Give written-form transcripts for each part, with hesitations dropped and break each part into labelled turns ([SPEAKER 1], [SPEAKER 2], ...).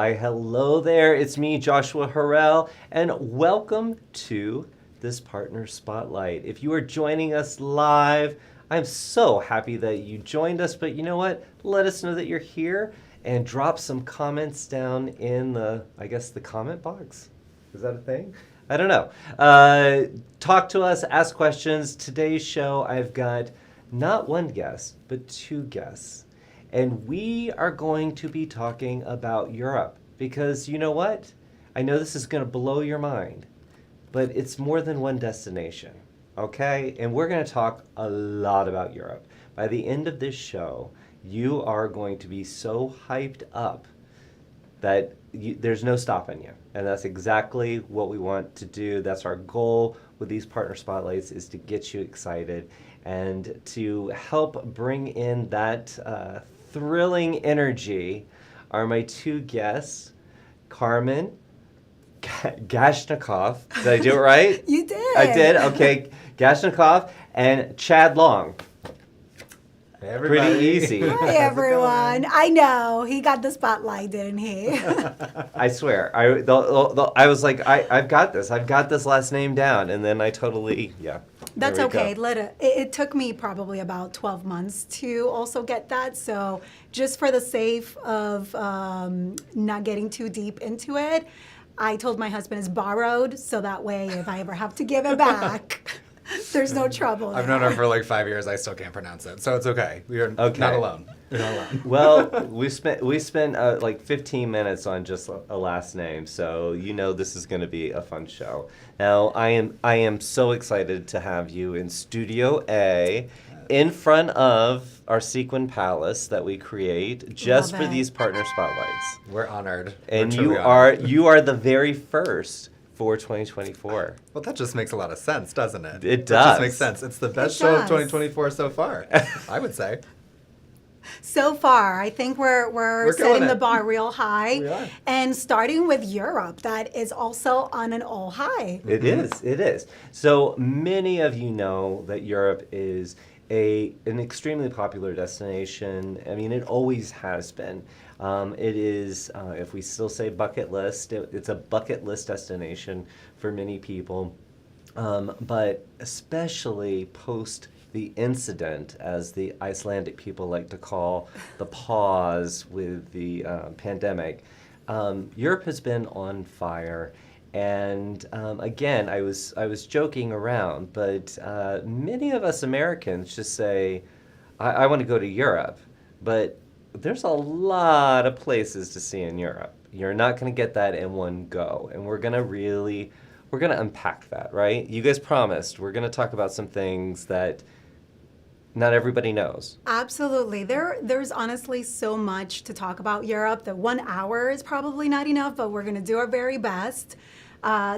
[SPEAKER 1] Why, hello there. It's me, Joshua Harrell, and welcome to this Partner Spotlight. If you are joining us live, I'm so happy that you joined us, but you know what? Let us know that you're here and drop some comments down in the comment box. Is that a thing? I don't know. Talk to us, ask questions. Today's show, I've got not one guest, but two guests. And we are going to be talking about Europe because you know what? I know this is going to blow your mind, but it's more than one destination, okay? And we're going to talk a lot about Europe. By the end of this show, you are going to be so hyped up that there's no stopping you. And that's exactly what we want to do. That's our goal with these Partner Spotlights, is to get you excited and to help bring in that thrilling energy are my two guests, Carmen Gashnikov. Did I do it right?
[SPEAKER 2] You did.
[SPEAKER 1] I did? Okay. Gashnikov and Chad Long.
[SPEAKER 3] Hey, everybody.
[SPEAKER 1] Pretty easy.
[SPEAKER 2] Hi, everyone. I know. He got the spotlight, didn't he?
[SPEAKER 1] I swear. I was like, I've got this. I've got this last name down. And then I totally, yeah.
[SPEAKER 2] That's okay. It took me probably about 12 months to also get that. So just for the sake of not getting too deep into it, I told my husband it's borrowed. So that way, if I ever have to give it back, there's no trouble.
[SPEAKER 3] I've known her for like 5 years. I still can't pronounce it. So it's okay. We are not alone. You're not alone.
[SPEAKER 1] Well, we spent like 15 minutes on just a last name, so you know this is going to be a fun show. Now, I am so excited to have you in Studio A, in front of our sequin palace that we create just for these Partner Spotlights.
[SPEAKER 3] We're honored.
[SPEAKER 1] And
[SPEAKER 3] We're
[SPEAKER 1] you are the very first for 2024.
[SPEAKER 3] Well, that just makes a lot of sense, doesn't it?
[SPEAKER 1] It does.
[SPEAKER 3] That just makes sense. It's the best show of 2024 so far, I would say.
[SPEAKER 2] So far, I think we're setting the bar real high.
[SPEAKER 3] We are.
[SPEAKER 2] And starting with Europe, that is also on an all high.
[SPEAKER 1] It is. So many of you know that Europe is an extremely popular destination. I mean, it always has been. It is, if we still say bucket list, it's a bucket list destination for many people. But especially post the incident, as the Icelandic people like to call the pause with the pandemic, Europe has been on fire. And again, I was joking around, but many of us Americans just say, I want to go to Europe, but there's a lot of places to see in Europe. You're not going to get that in one go, and we're going to unpack that, right? You guys promised we're going to talk about some things that not everybody knows.
[SPEAKER 2] Absolutely. There's honestly so much to talk about Europe. The 1 hour is probably not enough, but we're going to do our very best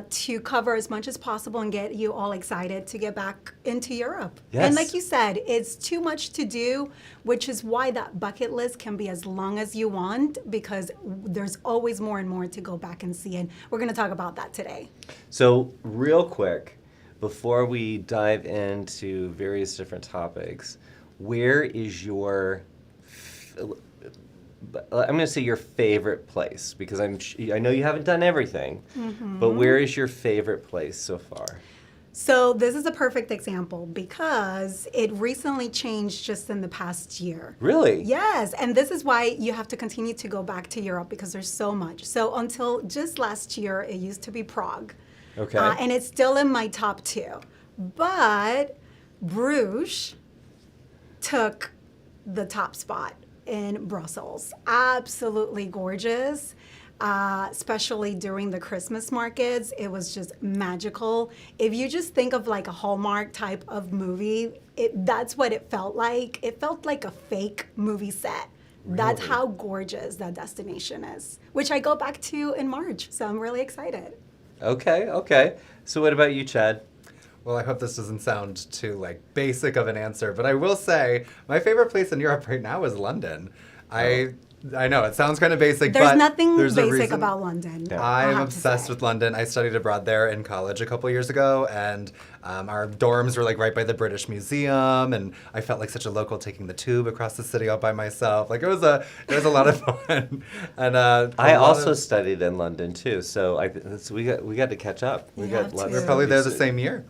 [SPEAKER 2] to cover as much as possible and get you all excited to get back into Europe.
[SPEAKER 1] Yes.
[SPEAKER 2] And like you said, it's too much to do, which is why that bucket list can be as long as you want, because there's always more and more to go back and see. And we're going to talk about that today.
[SPEAKER 1] So real quick, before we dive into various different topics, where is your, I'm going to say your favorite place, because I know you haven't done everything, but where is your favorite place so far?
[SPEAKER 2] So this is a perfect example because it recently changed just in the past year.
[SPEAKER 1] Really?
[SPEAKER 2] Yes, and this is why you have to continue to go back to Europe, because there's so much. So until just last year, it used to be Prague.
[SPEAKER 1] Okay.
[SPEAKER 2] And it's still in my top 2. But Bruges took the top spot in Brussels. Absolutely gorgeous, especially during the Christmas markets. It was just magical. If you just think of like a Hallmark type of movie, that's what it felt like. It felt like a fake movie set. Really? That's how gorgeous that destination is, which I go back to in March. So I'm really excited.
[SPEAKER 1] Okay. So what about you, Chad?
[SPEAKER 3] Well, I hope this doesn't sound too like basic of an answer, but I will say my favorite place in Europe right now is London. I I know, it sounds kind of basic,
[SPEAKER 2] There's
[SPEAKER 3] but
[SPEAKER 2] nothing
[SPEAKER 3] there's a
[SPEAKER 2] basic
[SPEAKER 3] reason.
[SPEAKER 2] about London.
[SPEAKER 1] Yeah.
[SPEAKER 2] I
[SPEAKER 3] I'm
[SPEAKER 2] have to
[SPEAKER 3] obsessed
[SPEAKER 2] say.
[SPEAKER 3] with London. I studied abroad there in college a couple years ago, and our dorms were like right by the British Museum, and I felt like such a local taking the tube across the city all by myself. Like it was a lot of fun. And
[SPEAKER 1] I also studied in London too, so so we got to catch up. We
[SPEAKER 2] You
[SPEAKER 1] got
[SPEAKER 2] have
[SPEAKER 1] lots
[SPEAKER 2] to.
[SPEAKER 3] we're
[SPEAKER 1] of
[SPEAKER 3] probably there the
[SPEAKER 1] research.
[SPEAKER 3] same year.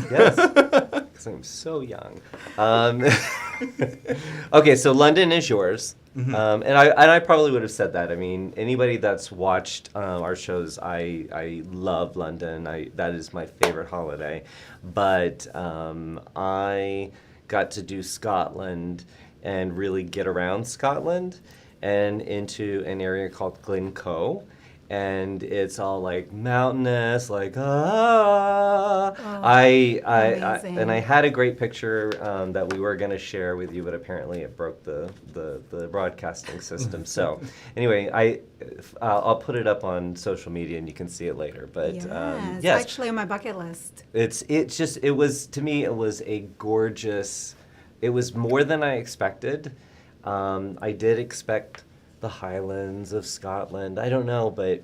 [SPEAKER 1] Yes, because I'm so young. Okay, so London is yours, and I probably would have said that. I mean, anybody that's watched our shows, I love London. That is my favorite holiday, but I got to do Scotland and really get around Scotland and into an area called Glencoe. And it's all like mountainous, like
[SPEAKER 2] amazing.
[SPEAKER 1] and I had a great picture that we were going to share with you, but apparently it broke the broadcasting system. So anyway, I'll put it up on social media and you can see it later. But
[SPEAKER 2] Yes,
[SPEAKER 1] yes,
[SPEAKER 2] actually on my bucket list.
[SPEAKER 1] it was to me it was a gorgeous. It was more than I expected. I did expect the Highlands of Scotland. I don't know, but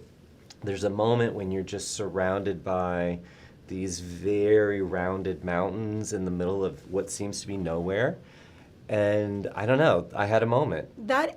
[SPEAKER 1] there's a moment when you're just surrounded by these very rounded mountains in the middle of what seems to be nowhere. And I don't know, I had a moment.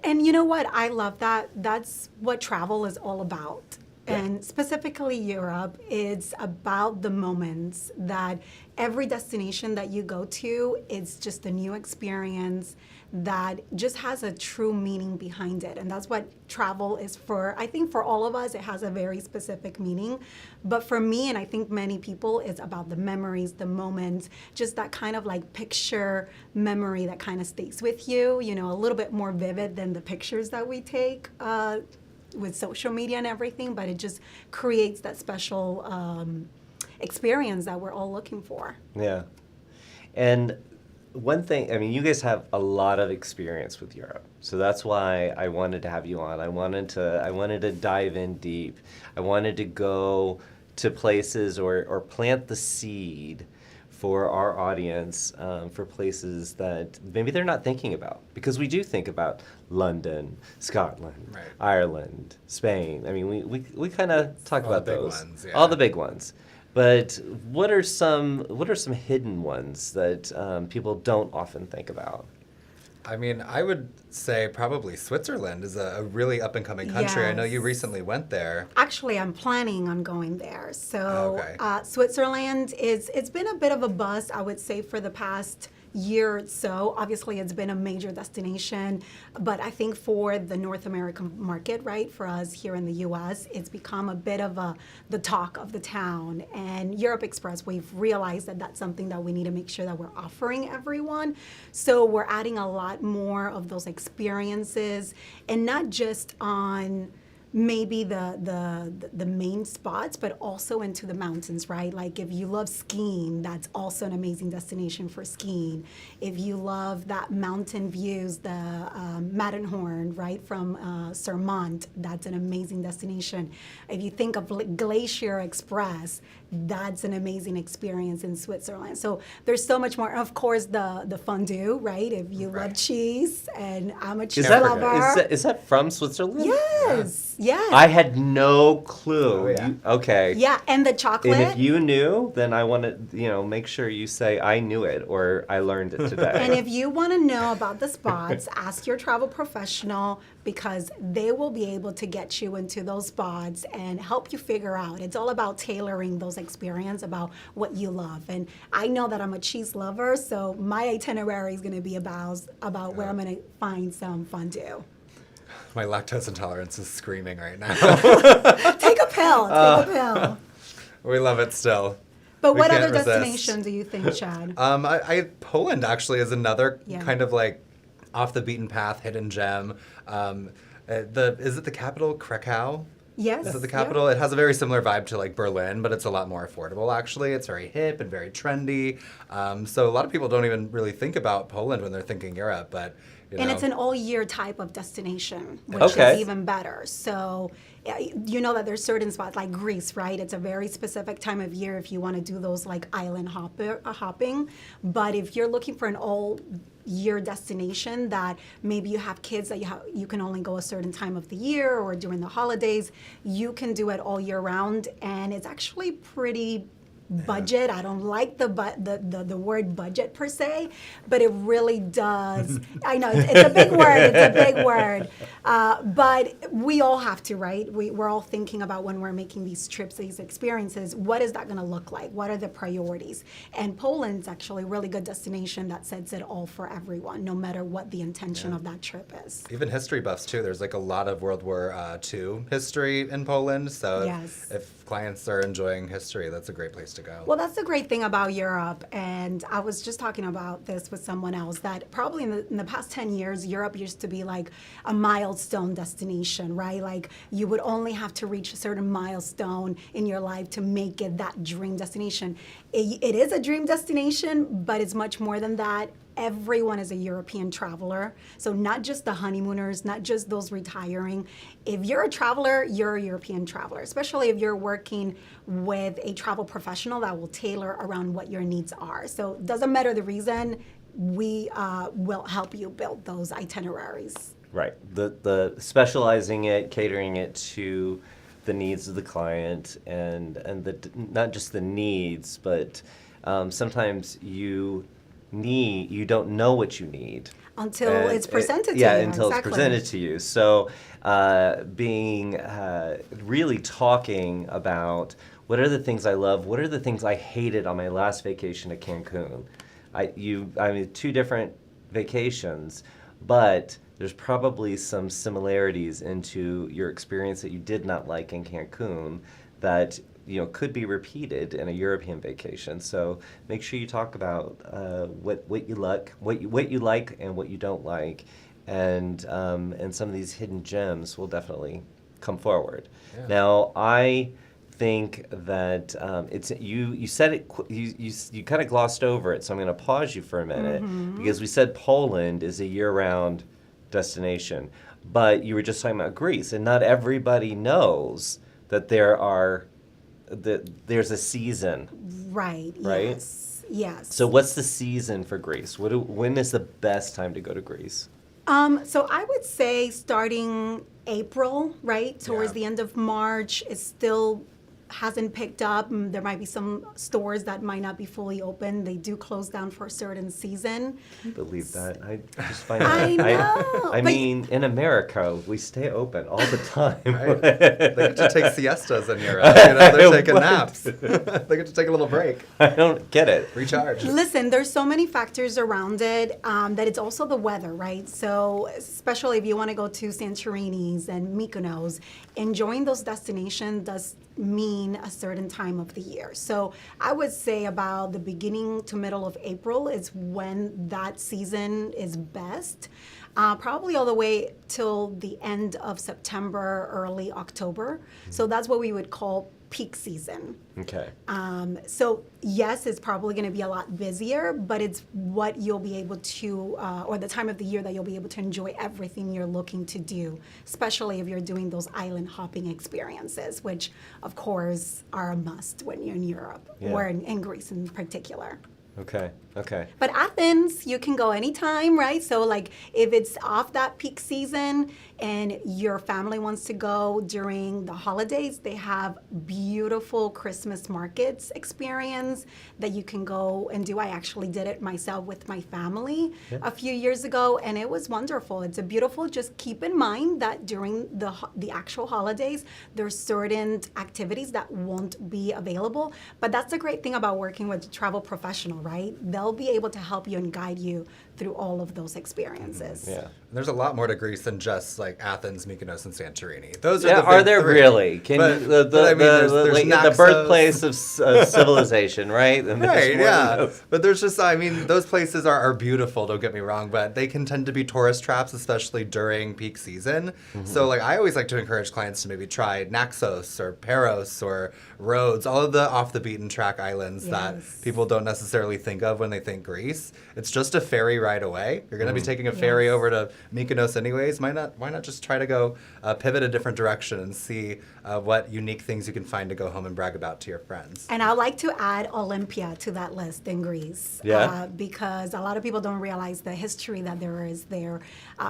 [SPEAKER 2] And you know what? I love that. That's what travel is all about. And specifically Europe, it's about the moments that every destination that you go to, it's just a new experience that just has a true meaning behind it. And that's what travel is for. I think for all of us, it has a very specific meaning. But for me, and I think many people, it's about the memories, the moments, just that kind of like picture memory that kind of stays with you, you know, a little bit more vivid than the pictures that we take with social media and everything, but it just creates that special experience that we're all looking for.
[SPEAKER 1] Yeah. And one thing, I mean, you guys have a lot of experience with Europe, so that's why I wanted to have you on. I wanted to dive in deep. I wanted to go to places or plant the seed for our audience, for places that maybe they're not thinking about, because we do think about London, Scotland,
[SPEAKER 3] Right.
[SPEAKER 1] Ireland, Spain. I mean, we kind of talk
[SPEAKER 3] All the
[SPEAKER 1] about
[SPEAKER 3] big
[SPEAKER 1] those,
[SPEAKER 3] ones, yeah.
[SPEAKER 1] all the big ones. But what are some hidden ones that people don't often think about?
[SPEAKER 3] I mean, I would say probably Switzerland is a really up-and-coming country. I know you
[SPEAKER 2] Yes.
[SPEAKER 3] recently went there.
[SPEAKER 2] Actually, I'm planning on going there. So
[SPEAKER 3] Okay.
[SPEAKER 2] Switzerland it's been a bit of a buzz, I would say, for the past year or so. Obviously, it's been a major destination, but I think for the North American market, right, for us here in the U.S., it's become a bit of the talk of the town. And Europe Express, we've realized that that's something that we need to make sure that we're offering everyone. So we're adding a lot more of those experiences, and not just on maybe the main spots, but also into the mountains, right? Like if you love skiing, that's also an amazing destination for skiing. If you love that mountain views, the Matterhorn, right, from Sermont, that's an amazing destination. If you think of Glacier Express, that's an amazing experience in Switzerland. So there's so much more. Of course, the fondue, right? If you love cheese, and I'm a cheese lover.
[SPEAKER 1] Is that from Switzerland?
[SPEAKER 2] Yes. Yes.
[SPEAKER 1] I had no clue.
[SPEAKER 3] Oh, yeah.
[SPEAKER 1] Okay.
[SPEAKER 2] Yeah, and the chocolate.
[SPEAKER 1] And if you knew, then I want to, make sure you say I knew it or I learned it today.
[SPEAKER 2] And if you want to know about the spots, ask your travel professional, because they will be able to get you into those spots and help you figure out. It's all about tailoring those experiences about what you love. And I know that I'm a cheese lover, so my itinerary is going to be about where I'm going to find some fondue.
[SPEAKER 3] My lactose intolerance is screaming right now.
[SPEAKER 2] Take a pill. Take a pill.
[SPEAKER 3] We love it still.
[SPEAKER 2] But
[SPEAKER 3] We
[SPEAKER 2] what
[SPEAKER 3] can't
[SPEAKER 2] other
[SPEAKER 3] resist.
[SPEAKER 2] destination do you think, Chad?
[SPEAKER 3] Poland actually is another
[SPEAKER 2] Yeah.
[SPEAKER 3] kind of like off the beaten path hidden gem. Is it the capital, Krakow?
[SPEAKER 2] Yes.
[SPEAKER 3] Is it the
[SPEAKER 2] yeah.
[SPEAKER 3] capital? It has a very similar vibe to like Berlin, but it's a lot more affordable actually. It's very hip and very trendy. So a lot of people don't even really think about Poland when they're thinking Europe, but
[SPEAKER 2] And
[SPEAKER 3] know?
[SPEAKER 2] it's an all-year type of destination, which
[SPEAKER 1] Okay.
[SPEAKER 2] is even better. So you know that there's certain spots like Greece, right? It's a very specific time of year if you want to do those like island hopping. But if you're looking for an all-year destination that maybe you have kids that you can only go a certain time of the year or during the holidays, you can do it all year round, and it's actually pretty budget. I don't like the word budget per se, but it really does. I know it's a big word. It's a big word, but we all have to, right? We're all thinking about when we're making these trips, these experiences. What is that going to look like? What are the priorities? And Poland's actually a really good destination that sets it all for everyone, no matter what the intention of that trip is.
[SPEAKER 3] Even history buffs too. There's like a lot of World War II history in Poland. So
[SPEAKER 2] Yes.
[SPEAKER 3] if clients are enjoying history, that's a great place to go.
[SPEAKER 2] Well, that's the great thing about Europe, and I was just talking about this with someone else, that probably in the past 10 years, Europe used to be like a milestone destination, right? Like you would only have to reach a certain milestone in your life to make it that dream destination. It is a dream destination, but it's much more than that. Everyone is a European traveler. So not just the honeymooners, not just those retiring. If you're a traveler, you're a European traveler, especially if you're working with a travel professional that will tailor around what your needs are. So it doesn't matter the reason, we will help you build those itineraries.
[SPEAKER 1] Right. The specializing it, catering it to the needs of the client, and not just the needs, but sometimes you don't know what you need
[SPEAKER 2] Until
[SPEAKER 1] And
[SPEAKER 2] it's presented to
[SPEAKER 1] yeah,
[SPEAKER 2] you.
[SPEAKER 1] until
[SPEAKER 2] Exactly.
[SPEAKER 1] it's presented to you. So being really talking about what are the things I love, what are the things I hated on my last vacation to Cancun. I mean, two different vacations, but there's probably some similarities into your experience that you did not like in Cancun that could be repeated in a European vacation. So make sure you talk about what you like, what you like, and what you don't like, and some of these hidden gems will definitely come forward.
[SPEAKER 3] Yeah.
[SPEAKER 1] Now I think that it's you said it you kind of glossed over it, so I'm going to pause you for a minute because we said Poland is a year-round destination, but you were just talking about Greece, and not everybody knows that there's a season.
[SPEAKER 2] Right.
[SPEAKER 1] Right?
[SPEAKER 2] Yes.
[SPEAKER 1] So what's the season for Greece? When is the best time to go to Greece?
[SPEAKER 2] So I would say starting April, right? Towards
[SPEAKER 3] Yeah.
[SPEAKER 2] the end of March, it still hasn't picked up. There might be some stores that might not be fully open. They do close down for a certain season.
[SPEAKER 1] I believe that. I just find
[SPEAKER 2] I
[SPEAKER 1] that.
[SPEAKER 2] know,
[SPEAKER 1] I
[SPEAKER 2] but-
[SPEAKER 1] mean, in America, we stay open all the time.
[SPEAKER 3] Right? They get to take siestas in Europe. They're taking
[SPEAKER 1] What?
[SPEAKER 3] naps. They get to take a little break,
[SPEAKER 1] I don't get it.
[SPEAKER 3] recharge.
[SPEAKER 2] Listen, there's so many factors around it that it's also the weather, right? So especially if you want to go to Santorini's and Mykonos, enjoying those destinations does mean a certain time of the year. So I would say about the beginning to middle of April is when that season is best. Probably all the way till the end of September, early October. So that's what we would call peak season.
[SPEAKER 1] Okay.
[SPEAKER 2] So yes, it's probably going to be a lot busier, but it's what you'll be able to, or the time of the year that you'll be able to enjoy everything you're looking to do, especially if you're doing those island hopping experiences, which of course are a must when you're in Europe
[SPEAKER 1] Yeah.
[SPEAKER 2] or in Greece in particular.
[SPEAKER 1] Okay.
[SPEAKER 2] But Athens, you can go anytime, right? So like if it's off that peak season and your family wants to go during the holidays, they have beautiful Christmas markets experience that you can go and do. I actually did it myself with my family a few years ago, and it was wonderful. It's a beautiful, just keep in mind that during the actual holidays, there's certain activities that won't be available. But that's the great thing about working with a travel professional, right? They'll be able to help you and guide you through all of those experiences.
[SPEAKER 1] Yeah.
[SPEAKER 3] There's a lot more to Greece than just like Athens, Mykonos, and Santorini. Those are
[SPEAKER 1] Yeah,
[SPEAKER 3] the
[SPEAKER 1] are
[SPEAKER 3] big
[SPEAKER 1] there
[SPEAKER 3] three.
[SPEAKER 1] really? Can
[SPEAKER 3] But-
[SPEAKER 1] you,
[SPEAKER 3] but I mean, there's
[SPEAKER 1] the
[SPEAKER 3] Naxos.
[SPEAKER 1] birthplace of civilization, right? And there's
[SPEAKER 3] Right,
[SPEAKER 1] more than
[SPEAKER 3] yeah.
[SPEAKER 1] those.
[SPEAKER 3] But there's just, I mean, those places are beautiful, don't get me wrong, but they can tend to be tourist traps, especially during peak season. So, like, I always like to encourage clients to maybe try Naxos or Paros or Rhodes, all of the off the beaten track islands that
[SPEAKER 2] Yes.
[SPEAKER 3] people don't necessarily think of when they think Greece. It's just a ferry ride ride away. You're going to be taking a ferry
[SPEAKER 2] Yes.
[SPEAKER 3] over to Mykonos anyways. Why not just try to go pivot a different direction and see what unique things you can find to go home and brag about to your friends.
[SPEAKER 2] And I'd like to add Olympia to that list in Greece.
[SPEAKER 1] Yeah.
[SPEAKER 2] Because a lot of people don't realize the history that there is there.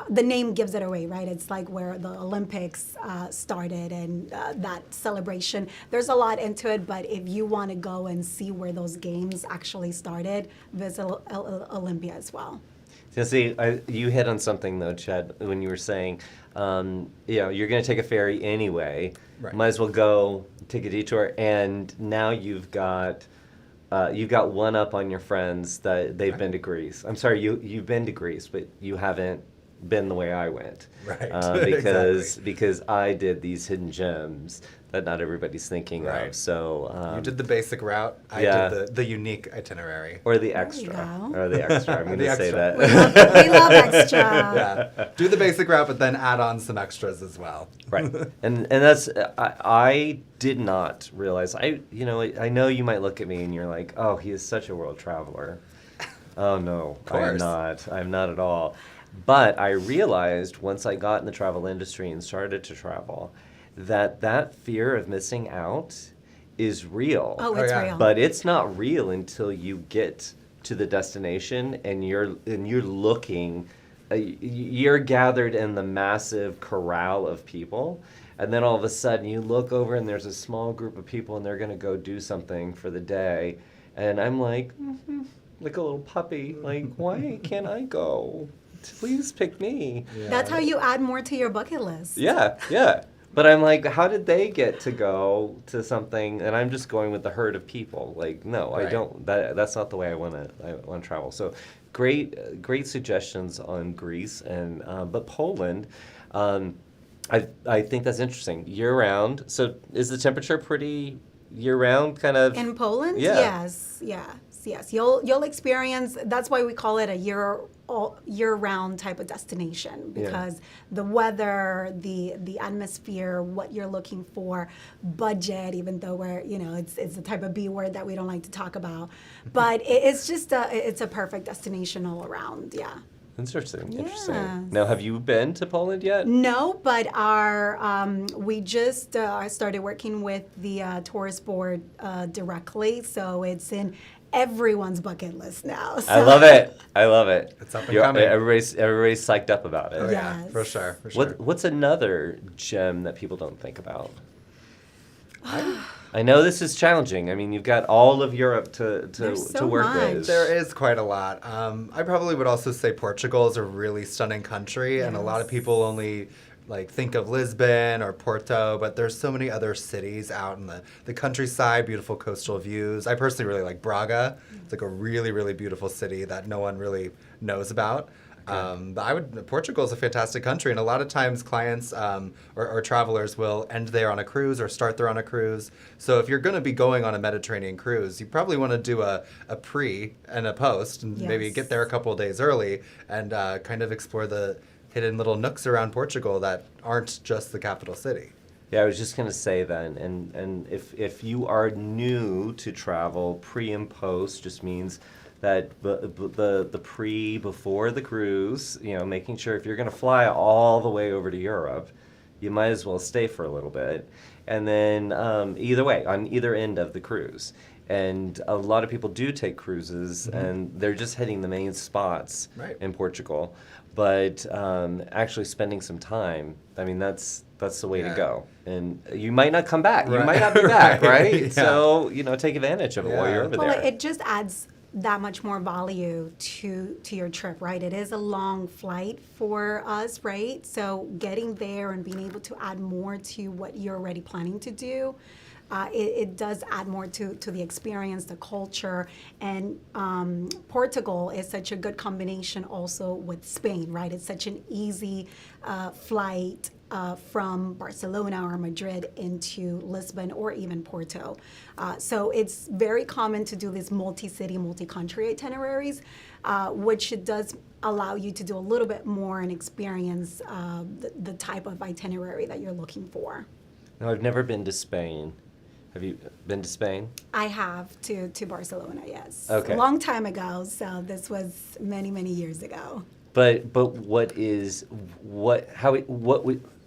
[SPEAKER 2] The name gives it away, right? It's like where the Olympics started and that celebration. There's a lot into it, but if you want to go and see where those games actually started, visit Olympia as well.
[SPEAKER 1] So see, you hit on something though, Chad, when you were saying, you're going to take a ferry anyway.
[SPEAKER 3] Right.
[SPEAKER 1] Might as well go take a detour, and now you've got one up on your friends that they've been to Greece. I'm sorry, you've been to Greece, but you haven't been the way I went.
[SPEAKER 3] Right.
[SPEAKER 1] Because I did these hidden gems that not everybody's thinking
[SPEAKER 3] Right.
[SPEAKER 1] of. So
[SPEAKER 3] You did the basic route. I did the unique itinerary.
[SPEAKER 1] or the
[SPEAKER 2] you
[SPEAKER 1] extra,
[SPEAKER 2] go.
[SPEAKER 1] or the extra. I'm going
[SPEAKER 3] The
[SPEAKER 1] to say
[SPEAKER 3] extra.
[SPEAKER 1] that.
[SPEAKER 2] We love extra.
[SPEAKER 3] Yeah. Do the basic route, but then add on some extras as well.
[SPEAKER 1] Right, and that's I did not realize. I know you might look at me and you're like, oh, he is such a world traveler. Oh no, I'm
[SPEAKER 3] course.
[SPEAKER 1] not. I'm not at all. But I realized once I got in the travel industry and started to travel, that fear of missing out is real.
[SPEAKER 2] Oh, it's
[SPEAKER 3] yeah.
[SPEAKER 2] real.
[SPEAKER 1] But it's not real until you get to the destination and you're looking, you're gathered in the massive corral of people, and then all of a sudden you look over and there's a small group of people and they're going to go do something for the day, and I'm like, like a little puppy, like, why can't I go? Please pick me.
[SPEAKER 2] That's how you add more to your bucket list.
[SPEAKER 1] Yeah. But I'm like, how did they get to go to something? And I'm just going with the herd of people. Like, no, I
[SPEAKER 3] Right.
[SPEAKER 1] don't. That's not the way I want to travel. So, great suggestions on Greece and but Poland. I think that's interesting. Year round. So, is the temperature pretty year round? Kind of.
[SPEAKER 2] In Poland,
[SPEAKER 1] Yeah.
[SPEAKER 2] yes. You'll experience. That's why we call it a year-round type of destination, because the weather, the atmosphere, what you're looking for, budget. Even though it's the type of B word that we don't like to talk about, but it's just it's a perfect destination all around. Yeah.
[SPEAKER 1] Interesting.
[SPEAKER 2] Yes.
[SPEAKER 1] Now, have you been to Poland yet?
[SPEAKER 2] No, but we just started working with the tourist board directly, so it's in everyone's bucket list now. So.
[SPEAKER 1] I love it.
[SPEAKER 3] It's up and coming.
[SPEAKER 1] Everybody's psyched up about it.
[SPEAKER 3] Oh, yeah,
[SPEAKER 2] Yes.
[SPEAKER 3] for sure.
[SPEAKER 1] What's another gem that people don't think about? I know this is challenging. I mean, you've got all of Europe
[SPEAKER 2] There's
[SPEAKER 1] to
[SPEAKER 2] so
[SPEAKER 1] work
[SPEAKER 2] much.
[SPEAKER 1] with.
[SPEAKER 3] There is quite a lot. I probably would also say Portugal is a really stunning country, and a lot of
[SPEAKER 2] Yes.
[SPEAKER 3] people only think of Lisbon or Porto, but there's so many other cities out in the countryside, beautiful coastal views. I personally really like Braga. It's like a really, really beautiful city that no one really knows about. But Portugal is a fantastic country, and a lot of times clients or travelers will end there on a cruise or start there on a cruise. So if you're going to be going on a Mediterranean cruise, you probably want to do a pre and a post, and maybe
[SPEAKER 2] Yes.
[SPEAKER 3] get there a couple of days early and kind of explore the hidden little nooks around Portugal that aren't just the capital city.
[SPEAKER 1] Yeah, I was just going to say that, and if you are new to travel, pre and post just means that the pre before the cruise, making sure if you're going to fly all the way over to Europe, you might as well stay for a little bit, and then either way on either end of the cruise. And a lot of people do take cruises, and they're just hitting the main spots in Portugal. But actually spending some time, I mean, that's the way to go. And you might not come back. You might not be back, right?
[SPEAKER 3] Yeah.
[SPEAKER 1] So, take advantage of it while you're over
[SPEAKER 2] Well,
[SPEAKER 1] there.
[SPEAKER 2] it just adds that much more value to your trip, right? It is a long flight for us, right? So getting there and being able to add more to what you're already planning to do, it does add more to the experience, the culture. And Portugal is such a good combination also with Spain, right? It's such an easy flight from Barcelona or Madrid into Lisbon or even Porto. So it's very common to do these multi-city, multi-country itineraries, which it does allow you to do a little bit more and experience the type of itinerary that you're looking for.
[SPEAKER 1] Now, I've never been to Spain, Have you been to Spain?
[SPEAKER 2] I have to Barcelona, yes.
[SPEAKER 1] Okay.
[SPEAKER 2] A long time ago, so this was many, many years ago.
[SPEAKER 1] But is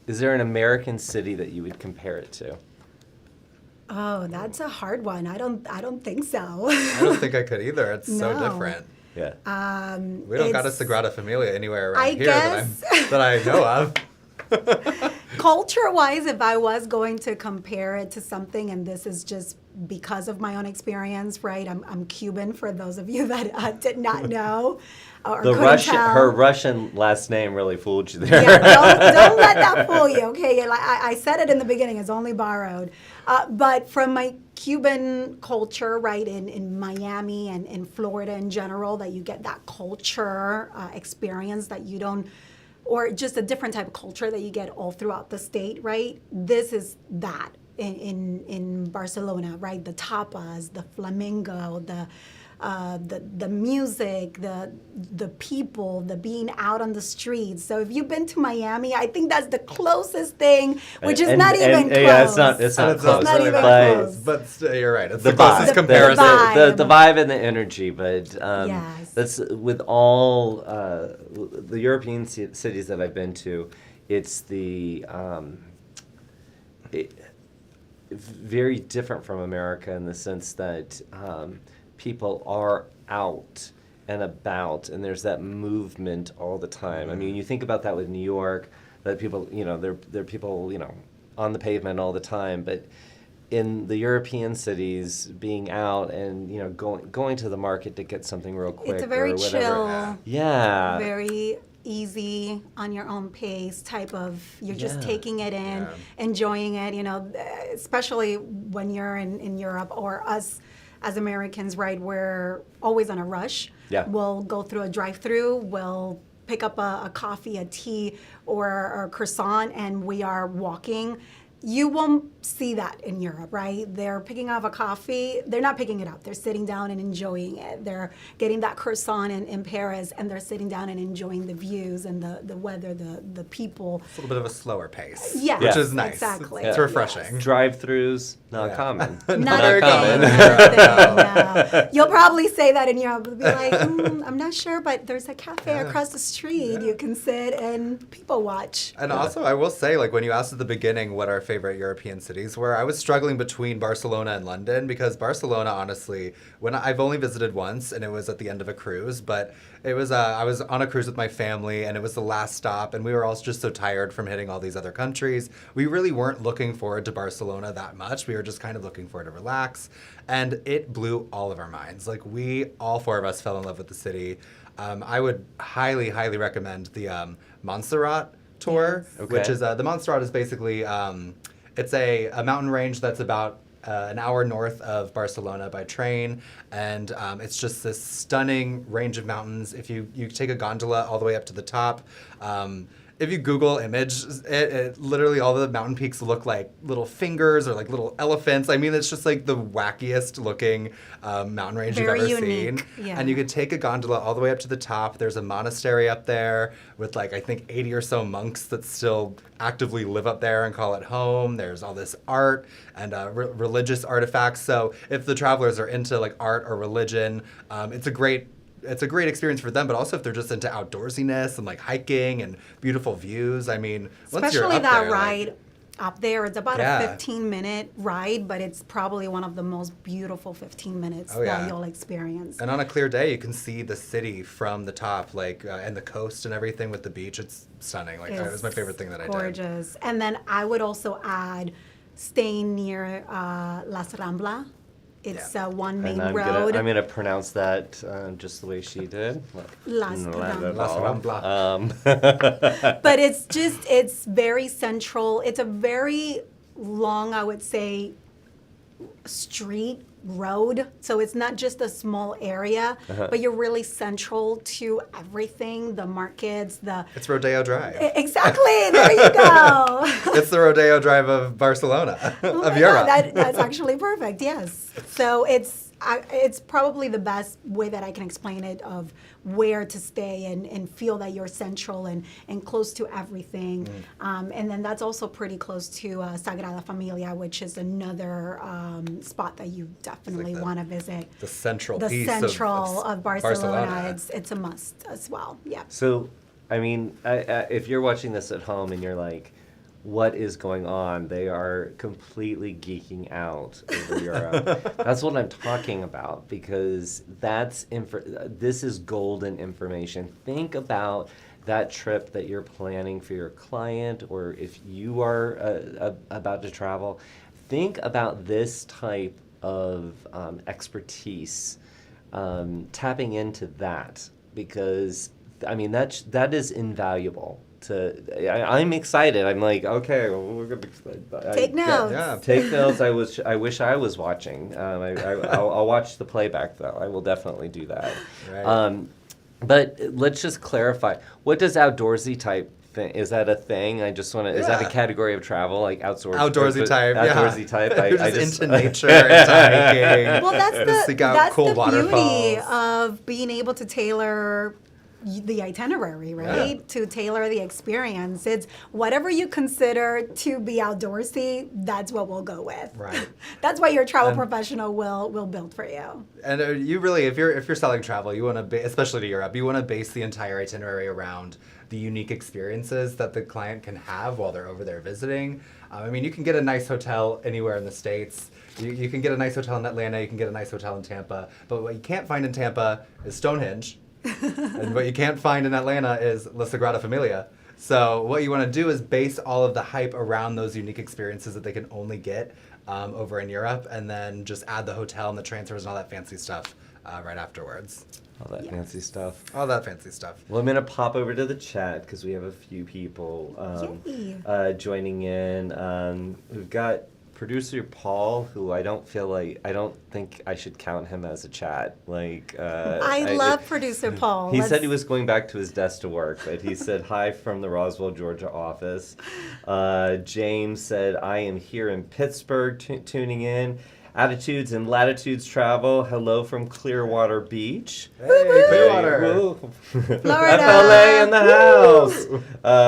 [SPEAKER 1] there an American city that you would compare it to?
[SPEAKER 2] Oh, that's a hard one. I don't think so.
[SPEAKER 3] I don't think I could either. It's so
[SPEAKER 2] No.
[SPEAKER 3] different.
[SPEAKER 1] Yeah.
[SPEAKER 3] We don't got a
[SPEAKER 2] It's-
[SPEAKER 3] Sagrada Familia anywhere around
[SPEAKER 2] I
[SPEAKER 3] here
[SPEAKER 2] guess-
[SPEAKER 3] that I know of.
[SPEAKER 2] Culture-wise, if I was going to compare it to something, and this is just because of my own experience, right? I'm Cuban, for those of you that did not know or
[SPEAKER 1] The
[SPEAKER 2] couldn't
[SPEAKER 1] Russian,
[SPEAKER 2] tell.
[SPEAKER 1] her Russian last name really fooled you there.
[SPEAKER 2] Yeah, don't let that fool you, okay? Like I said it in the beginning, it's only borrowed. But from my Cuban culture, right, in Miami and in Florida in general, that you get that culture experience that you don't, or just a different type of culture that you get all throughout the state, right? This is that in Barcelona, right? The tapas, the flamingo, the music, the people, the being out on the streets. So if you've been to Miami, I think that's the closest thing, which is not even close.
[SPEAKER 1] Yeah, it's not close.
[SPEAKER 2] not even
[SPEAKER 1] but
[SPEAKER 2] close.
[SPEAKER 3] But you're right. It's
[SPEAKER 1] the
[SPEAKER 3] the closest
[SPEAKER 1] vibe,
[SPEAKER 3] comparison.
[SPEAKER 1] the vibe and the energy, but
[SPEAKER 2] Yes.
[SPEAKER 1] that's with all the European cities that I've been to. It's very different from America in the sense that people are out and about, and there's that movement all the time. I mean, you think about that with New York, that people, there are people, on the pavement all the time, but in the European cities, being out and going to the market to get something real quick,
[SPEAKER 2] It's a very
[SPEAKER 1] or whatever.
[SPEAKER 2] chill,
[SPEAKER 1] Yeah.
[SPEAKER 2] very easy, on your own pace type of, you're just
[SPEAKER 1] Yeah.
[SPEAKER 2] taking it in,
[SPEAKER 3] Yeah.
[SPEAKER 2] enjoying it, especially when you're in Europe, or us as Americans, right, we're always on a rush.
[SPEAKER 1] Yeah.
[SPEAKER 2] We'll go through a drive-through, we'll pick up a coffee, a tea, or a croissant, and we are walking. You won't see that in Europe, right? They're picking up a coffee. They're not picking it up. They're sitting down and enjoying it. They're getting that croissant in Paris, and they're sitting down and enjoying the views and the weather, the people.
[SPEAKER 3] It's a little bit of a slower pace,
[SPEAKER 2] Yes,
[SPEAKER 3] which is nice.
[SPEAKER 2] exactly.
[SPEAKER 3] It's refreshing.
[SPEAKER 1] Drive-throughs, not
[SPEAKER 3] Yeah.
[SPEAKER 1] common.
[SPEAKER 2] Not
[SPEAKER 3] very
[SPEAKER 2] a thing.
[SPEAKER 3] common.
[SPEAKER 2] Not a thing, no. You'll probably say that in Europe. You'll be like, I'm not sure, but there's a cafe across the street. You can sit and people watch.
[SPEAKER 3] And also, I will say, like, when you asked at the beginning what our favorite European cities were, I was struggling between Barcelona and London, because Barcelona, honestly, when I've only visited once, and it was at the end of a cruise, but it was I was on a cruise with my family, and it was the last stop, and we were all just so tired from hitting all these other countries. We really weren't looking forward to Barcelona that much. We were just kind of looking forward to relax, and it blew all of our minds. Like, all four of us fell in love with the city. I would highly, highly recommend the Montserrat tour,
[SPEAKER 1] Okay.
[SPEAKER 3] which is the Montserrat is basically it's a mountain range that's about an hour north of Barcelona by train, and it's just this stunning range of mountains. If you take a gondola all the way up to the top, if you Google image it, literally all the mountain peaks look like little fingers or like little elephants. I mean, it's just like the wackiest looking mountain range
[SPEAKER 2] Very
[SPEAKER 3] you've ever
[SPEAKER 2] unique,
[SPEAKER 3] seen.
[SPEAKER 2] yeah.
[SPEAKER 3] And you could take a gondola all the way up to the top. There's a monastery up there with, like, I think 80 or so monks that still actively live up there and call it home. There's all this art and religious artifacts. So if the travelers are into like art or religion, it's a great experience for them, but also if they're just into outdoorsiness and like hiking and beautiful views. I mean, once you're
[SPEAKER 2] Especially
[SPEAKER 3] up
[SPEAKER 2] that
[SPEAKER 3] there, like,
[SPEAKER 2] ride up there. It's about
[SPEAKER 3] Yeah.
[SPEAKER 2] a 15-minute ride, but it's probably one of the most beautiful 15 minutes
[SPEAKER 3] Oh, yeah.
[SPEAKER 2] that you'll experience.
[SPEAKER 3] and on a clear day, you can see the city from the top, like, and the coast and everything with the beach. It's stunning. Like, it was my favorite thing that I did.
[SPEAKER 2] Gorgeous. And then I would also add staying near Las Rambla. It's one main
[SPEAKER 1] And
[SPEAKER 2] road.
[SPEAKER 1] I'm gonna pronounce that just the way she did.
[SPEAKER 2] Las Ramblas.
[SPEAKER 3] Las Ramblas.
[SPEAKER 2] But it's very central. It's a very long, I would say, street road. So it's not just a small area, but you're really central to everything, the markets,
[SPEAKER 3] It's Rodeo Drive.
[SPEAKER 2] Exactly, there you go.
[SPEAKER 3] It's the Rodeo Drive of Barcelona,
[SPEAKER 2] Oh
[SPEAKER 3] of
[SPEAKER 2] my
[SPEAKER 3] Europe.
[SPEAKER 2] God, that's actually perfect, yes. So it's probably the best way that I can explain it of where to stay and feel that you're central and close to everything. And then that's also pretty close to Sagrada Familia, which is another spot that you definitely want to visit.
[SPEAKER 3] The central
[SPEAKER 2] The
[SPEAKER 3] piece
[SPEAKER 2] central of Barcelona.
[SPEAKER 3] Barcelona.
[SPEAKER 2] It's a must as well. Yeah.
[SPEAKER 1] So, I mean, if you're watching this at home and you're like, what is going on? They are completely geeking out over Europe. That's what I'm talking about, because this is golden information. Think about that trip that you're planning for your client, or if you are about to travel. Think about this type of expertise, tapping into that, because I mean that is invaluable. I'm excited. I'm like, okay, well, we're gonna
[SPEAKER 2] Take notes.
[SPEAKER 3] Yeah.
[SPEAKER 1] take notes. I wish I was watching. I'll watch the playback though. I will definitely do that.
[SPEAKER 3] Right.
[SPEAKER 1] But let's just clarify. What does outdoorsy type thing? Is that a thing? I just want to. Is that a
[SPEAKER 3] Yeah.
[SPEAKER 1] category of travel, like
[SPEAKER 3] Outdoorsy type, yeah.
[SPEAKER 1] Outdoorsy type.
[SPEAKER 3] You're just into nature and hiking.
[SPEAKER 2] Well, that's
[SPEAKER 3] Seek out
[SPEAKER 2] that's
[SPEAKER 3] cool
[SPEAKER 2] the beauty
[SPEAKER 3] waterfalls.
[SPEAKER 2] of being able to tailor the itinerary, right?
[SPEAKER 3] Yeah.
[SPEAKER 2] To tailor the experience. It's whatever you consider to be outdoorsy, that's what we'll go with.
[SPEAKER 3] Right.
[SPEAKER 2] That's what your travel professional will build for you.
[SPEAKER 3] And you really, if you're selling travel, you want to, especially to Europe, you want to base the entire itinerary around the unique experiences that the client can have while they're over there visiting. I mean, you can get a nice hotel anywhere in the States. You can get a nice hotel in Atlanta. You can get a nice hotel in Tampa. But what you can't find in Tampa is Stonehenge. And what you can't find in Atlanta is La Sagrada Familia. So what you want to do is base all of the hype around those unique experiences that they can only get over in Europe, and then just add the hotel and the transfers and all that fancy stuff right afterwards.
[SPEAKER 1] All that fancy stuff.
[SPEAKER 3] All that fancy stuff.
[SPEAKER 1] Well, I'm going to pop over to the chat because we have a few people joining in. We've got producer Paul, who I don't think I should count him as a chat. Like
[SPEAKER 2] I love producer Paul.
[SPEAKER 1] He said he was going back to his desk to work, but he said hi from the Roswell, Georgia office. James said, I am here in Pittsburgh tuning in. Attitudes and Latitudes Travel. Hello from Clearwater Beach.
[SPEAKER 3] Hey, Clearwater.
[SPEAKER 2] Florida.
[SPEAKER 1] FLA in the house.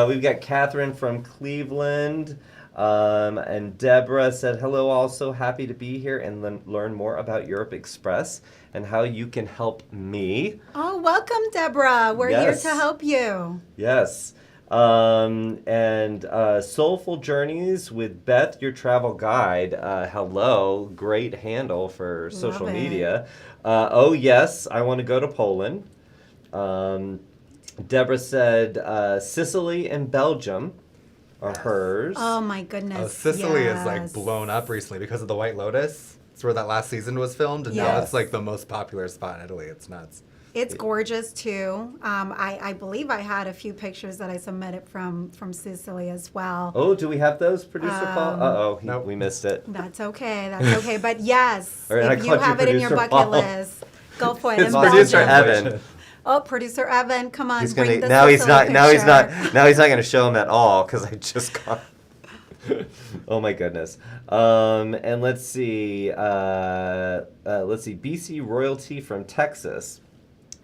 [SPEAKER 1] We've got Catherine from Cleveland. And Deborah said, hello, also happy to be here and learn more about Europe Express and how you can help me.
[SPEAKER 2] Oh, welcome, Deborah. We're
[SPEAKER 1] Yes.
[SPEAKER 2] here to help you.
[SPEAKER 1] Yes. And Soulful Journeys with Beth, your travel guide. Hello. Great handle for social
[SPEAKER 2] Love it.
[SPEAKER 1] media. Oh, yes, I want to go to Poland. Deborah said Sicily and Belgium are hers.
[SPEAKER 2] Oh my goodness.
[SPEAKER 3] Oh, Sicily is
[SPEAKER 2] yes.
[SPEAKER 3] like blown up recently because of the White Lotus. It's where that last season was filmed, and now
[SPEAKER 2] Yes.
[SPEAKER 3] it's like the most popular spot in Italy. It's nuts.
[SPEAKER 2] It's gorgeous too. I believe I had a few pictures that I submitted from Sicily as well.
[SPEAKER 1] Oh, do we have those, producer Paul? Uh-oh,
[SPEAKER 3] Nope.
[SPEAKER 1] we missed it.
[SPEAKER 2] That's okay. That's okay. But yes,
[SPEAKER 1] Or I
[SPEAKER 2] if you
[SPEAKER 1] called you
[SPEAKER 2] have it in your
[SPEAKER 1] Producer
[SPEAKER 2] bucket
[SPEAKER 1] Paul.
[SPEAKER 2] list, go for it.
[SPEAKER 1] It's
[SPEAKER 2] In
[SPEAKER 1] producer
[SPEAKER 2] Belgium.
[SPEAKER 1] Evan.
[SPEAKER 2] Oh, producer Evan, come on.
[SPEAKER 1] He's
[SPEAKER 2] bring
[SPEAKER 1] gonna
[SPEAKER 2] the
[SPEAKER 1] now. He's
[SPEAKER 2] Sicily
[SPEAKER 1] not. Now he's
[SPEAKER 2] picture.
[SPEAKER 1] not. Now he's not gonna show him at all because I just got. Oh my goodness. And let's see. BC royalty from Texas.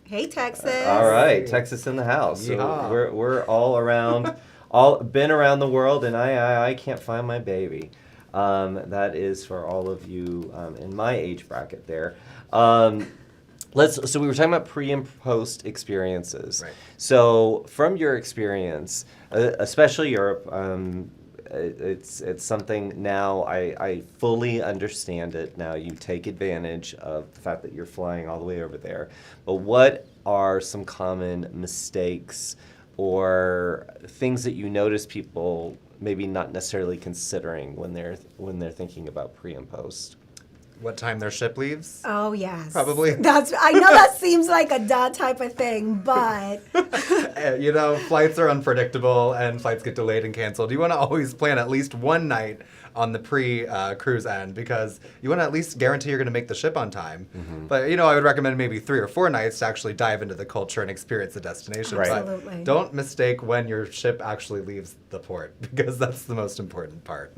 [SPEAKER 2] Hey, Texas.
[SPEAKER 1] All right, Texas in the house. So
[SPEAKER 3] Yeehaw.
[SPEAKER 1] we're all around, been around the world, and I can't find my baby. That is for all of you in my age bracket there. So we were talking about pre and post experiences.
[SPEAKER 3] Right.
[SPEAKER 1] So from your experience, especially Europe, it's something now I fully understand it now. You take advantage of the fact that you're flying all the way over there. But what are some common mistakes or things that you notice people maybe not necessarily considering when they're thinking about pre and post?
[SPEAKER 3] What time their ship leaves?
[SPEAKER 2] Oh yes.
[SPEAKER 3] Probably.
[SPEAKER 2] I know that seems like a duh type of thing, but
[SPEAKER 3] Flights are unpredictable and flights get delayed and canceled. You want to always plan at least one night on the pre-cruise end because you want to at least guarantee you're going to make the ship on time. But, I would recommend maybe 3 or 4 nights to actually dive into the culture and experience the destination.
[SPEAKER 1] Right.
[SPEAKER 2] Absolutely.
[SPEAKER 3] But don't mistake when your ship actually leaves the port because that's the most important part.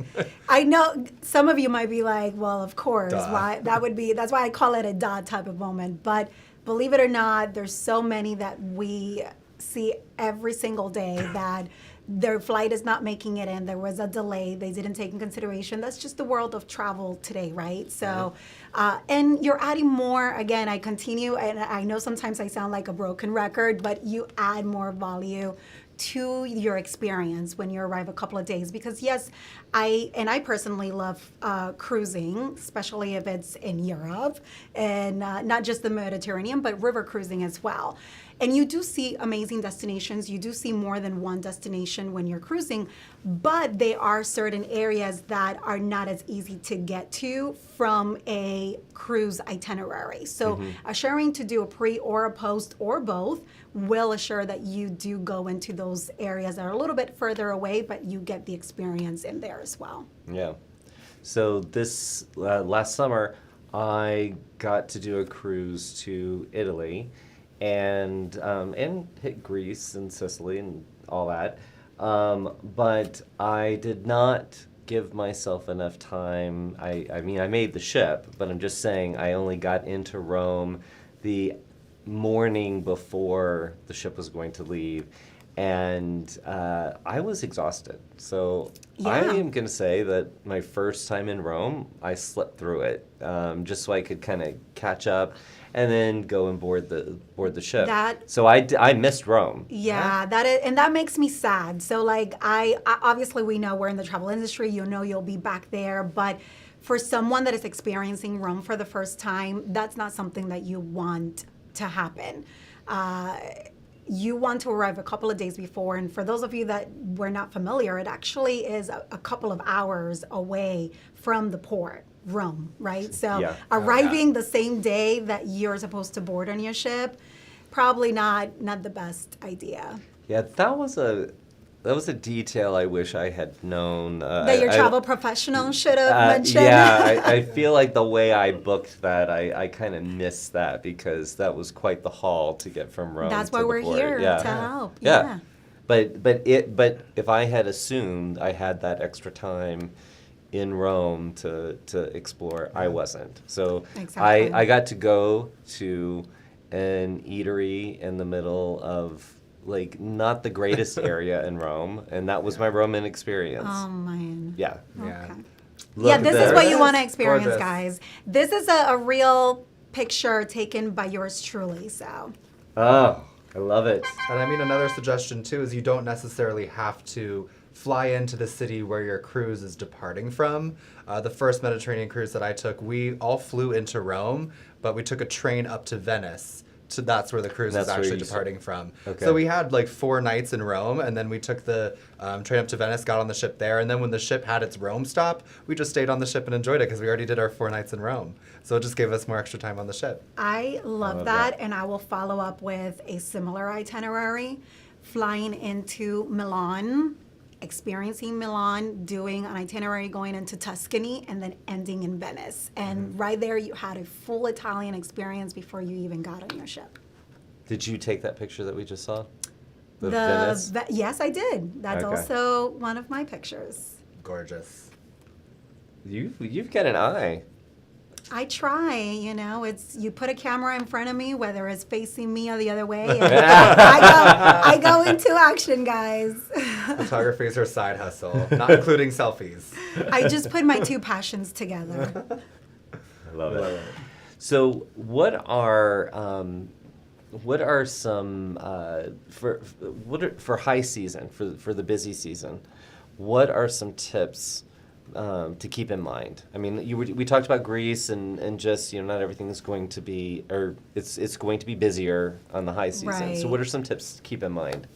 [SPEAKER 2] I know some of you might be like, well, of course,
[SPEAKER 3] Duh.
[SPEAKER 2] why that's why I call it a duh type of moment. But believe it or not, there's so many that we see every single day that their flight is not making it in. There was a delay. They didn't take in consideration. That's just the world of travel today, right? So, and you're adding more. Again, I continue, and I know sometimes I sound like a broken record, but you add more value to your experience when you arrive a couple of days because yes, I personally love cruising, especially if it's in Europe and not just the Mediterranean, but river cruising as well. And you do see amazing destinations. You do see more than one destination when you're cruising, but there are certain areas that are not as easy to get to from a cruise itinerary. So assuring to do a pre or a post or both will assure that you do go into those areas that are a little bit further away, but you get the experience in there as well.
[SPEAKER 1] Yeah. So this last summer, I got to do a cruise to Italy, and hit Greece and Sicily and all that. But I did not give myself enough time. I mean, I made the ship, but I'm just saying I only got into Rome the morning before the ship was going to leave. And I was exhausted. So I
[SPEAKER 2] Yeah.
[SPEAKER 1] am going to say that my first time in Rome, I slept through it just so I could kind of catch up and then go and board the ship. So I missed Rome.
[SPEAKER 2] Yeah, that is, and that makes me sad. So like I obviously we know we're in the travel industry. You know you'll be back there, but for someone that is experiencing Rome for the first time, that's not something that you want to happen. You want to arrive a couple of days before, and for those of you that were not familiar, it actually is a couple of hours away from the port, Rome, right? So
[SPEAKER 1] Yeah.
[SPEAKER 2] arriving the same day that you're supposed to board on your ship, probably not the best idea.
[SPEAKER 1] Yeah, that was a detail I wish I had known.
[SPEAKER 2] That your travel professional should have mentioned.
[SPEAKER 1] Yeah, I feel like the way I booked that, I kind of missed that because that was quite the haul to get from Rome.
[SPEAKER 2] That's
[SPEAKER 1] to
[SPEAKER 2] why
[SPEAKER 1] the
[SPEAKER 2] we're
[SPEAKER 1] port.
[SPEAKER 2] here
[SPEAKER 1] Yeah.
[SPEAKER 2] to help.
[SPEAKER 1] Yeah.
[SPEAKER 2] Yeah.
[SPEAKER 1] But if I had assumed I had that extra time in Rome to explore, I wasn't. So
[SPEAKER 2] Exactly.
[SPEAKER 1] I got to go to an eatery in the middle of like not the greatest area in Rome, and that was my Roman experience.
[SPEAKER 2] Oh man.
[SPEAKER 1] Yeah.
[SPEAKER 3] Yeah.
[SPEAKER 2] Okay.
[SPEAKER 1] Look
[SPEAKER 2] Yeah,
[SPEAKER 1] at
[SPEAKER 2] this
[SPEAKER 1] that.
[SPEAKER 2] is what you want to experience,
[SPEAKER 3] Gorgeous.
[SPEAKER 2] guys. This is a real picture taken by yours truly. So
[SPEAKER 1] Oh, I love it.
[SPEAKER 3] And I mean, another suggestion too is you don't necessarily have to fly into the city where your cruise is departing from. The first Mediterranean cruise that I took, we all flew into Rome, but we took a train up to Venice. So that's where the cruise
[SPEAKER 1] That's
[SPEAKER 3] was
[SPEAKER 1] where
[SPEAKER 3] actually
[SPEAKER 1] you
[SPEAKER 3] departing from.
[SPEAKER 1] Okay.
[SPEAKER 3] So we had like 4 nights in Rome, and then we took the train up to Venice, got on the ship there, and then when the ship had its Rome stop, we just stayed on the ship and enjoyed it because we already did our 4 nights in Rome. So it just gave us more extra time on the ship.
[SPEAKER 2] I love
[SPEAKER 1] love
[SPEAKER 2] that,
[SPEAKER 1] that.
[SPEAKER 2] and I will follow up with a similar itinerary, flying into Milan, experiencing Milan, doing an itinerary going into Tuscany, and then ending in Venice. And right there, you had a full Italian experience before you even got on your ship.
[SPEAKER 1] Did you take that picture that we just saw? The Venice?
[SPEAKER 2] Yes, I did. That's
[SPEAKER 1] Okay.
[SPEAKER 2] also one of my pictures.
[SPEAKER 3] Gorgeous.
[SPEAKER 1] You've got an eye.
[SPEAKER 2] I try, it's you put a camera in front of me, whether it's facing me or the other way. And I go into action, guys.
[SPEAKER 3] Photography is her side hustle, not including selfies.
[SPEAKER 2] I just put my 2 passions together.
[SPEAKER 1] I love it. So, what are some for high season for the busy season? What are some tips to keep in mind? I mean, we talked about Greece and just not everything is going to be, or it's going to be busier on the high season.
[SPEAKER 2] Right.
[SPEAKER 1] So, what are some tips to keep in mind?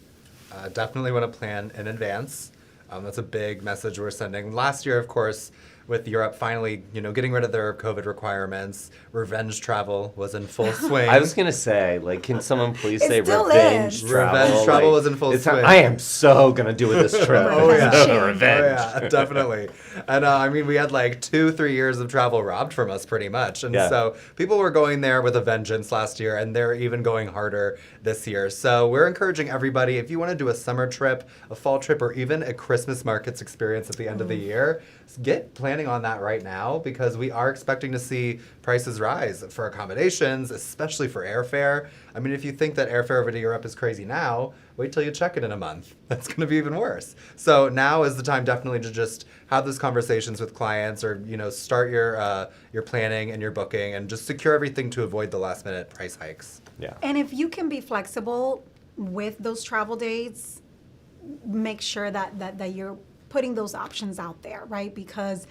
[SPEAKER 3] Definitely want to plan in advance. That's a big message we're sending. Last year, of course, with Europe finally, getting rid of their COVID requirements. Revenge travel was in full swing.
[SPEAKER 1] I was gonna say, like, can someone please
[SPEAKER 2] It
[SPEAKER 1] say
[SPEAKER 2] still
[SPEAKER 1] revenge
[SPEAKER 2] is.
[SPEAKER 1] travel?
[SPEAKER 3] Revenge travel
[SPEAKER 1] Like,
[SPEAKER 3] was in full
[SPEAKER 1] it's
[SPEAKER 3] swing.
[SPEAKER 1] I am so gonna do with this trip.
[SPEAKER 3] Oh, yeah.
[SPEAKER 1] Revenge.
[SPEAKER 3] Oh, yeah, definitely. And I mean, we had like 2-3 years of travel robbed from us pretty much. And
[SPEAKER 1] Yeah.
[SPEAKER 3] so people were going there with a vengeance last year, and they're even going harder this year. So we're encouraging everybody, if you want to do a summer trip, a fall trip, or even a Christmas markets experience at the end of the year, get planning on that right now, because we are expecting to see prices rise for accommodations, especially for airfare. I mean, if you think that airfare over to Europe is crazy now, wait till you check it in a month. That's going to be even worse. So now is the time definitely to just have those conversations with clients, or start your planning and your booking, and just secure everything to avoid the last minute price hikes.
[SPEAKER 1] Yeah.
[SPEAKER 2] And if you can be flexible with those travel dates, make sure that you're putting those options out there, right? Because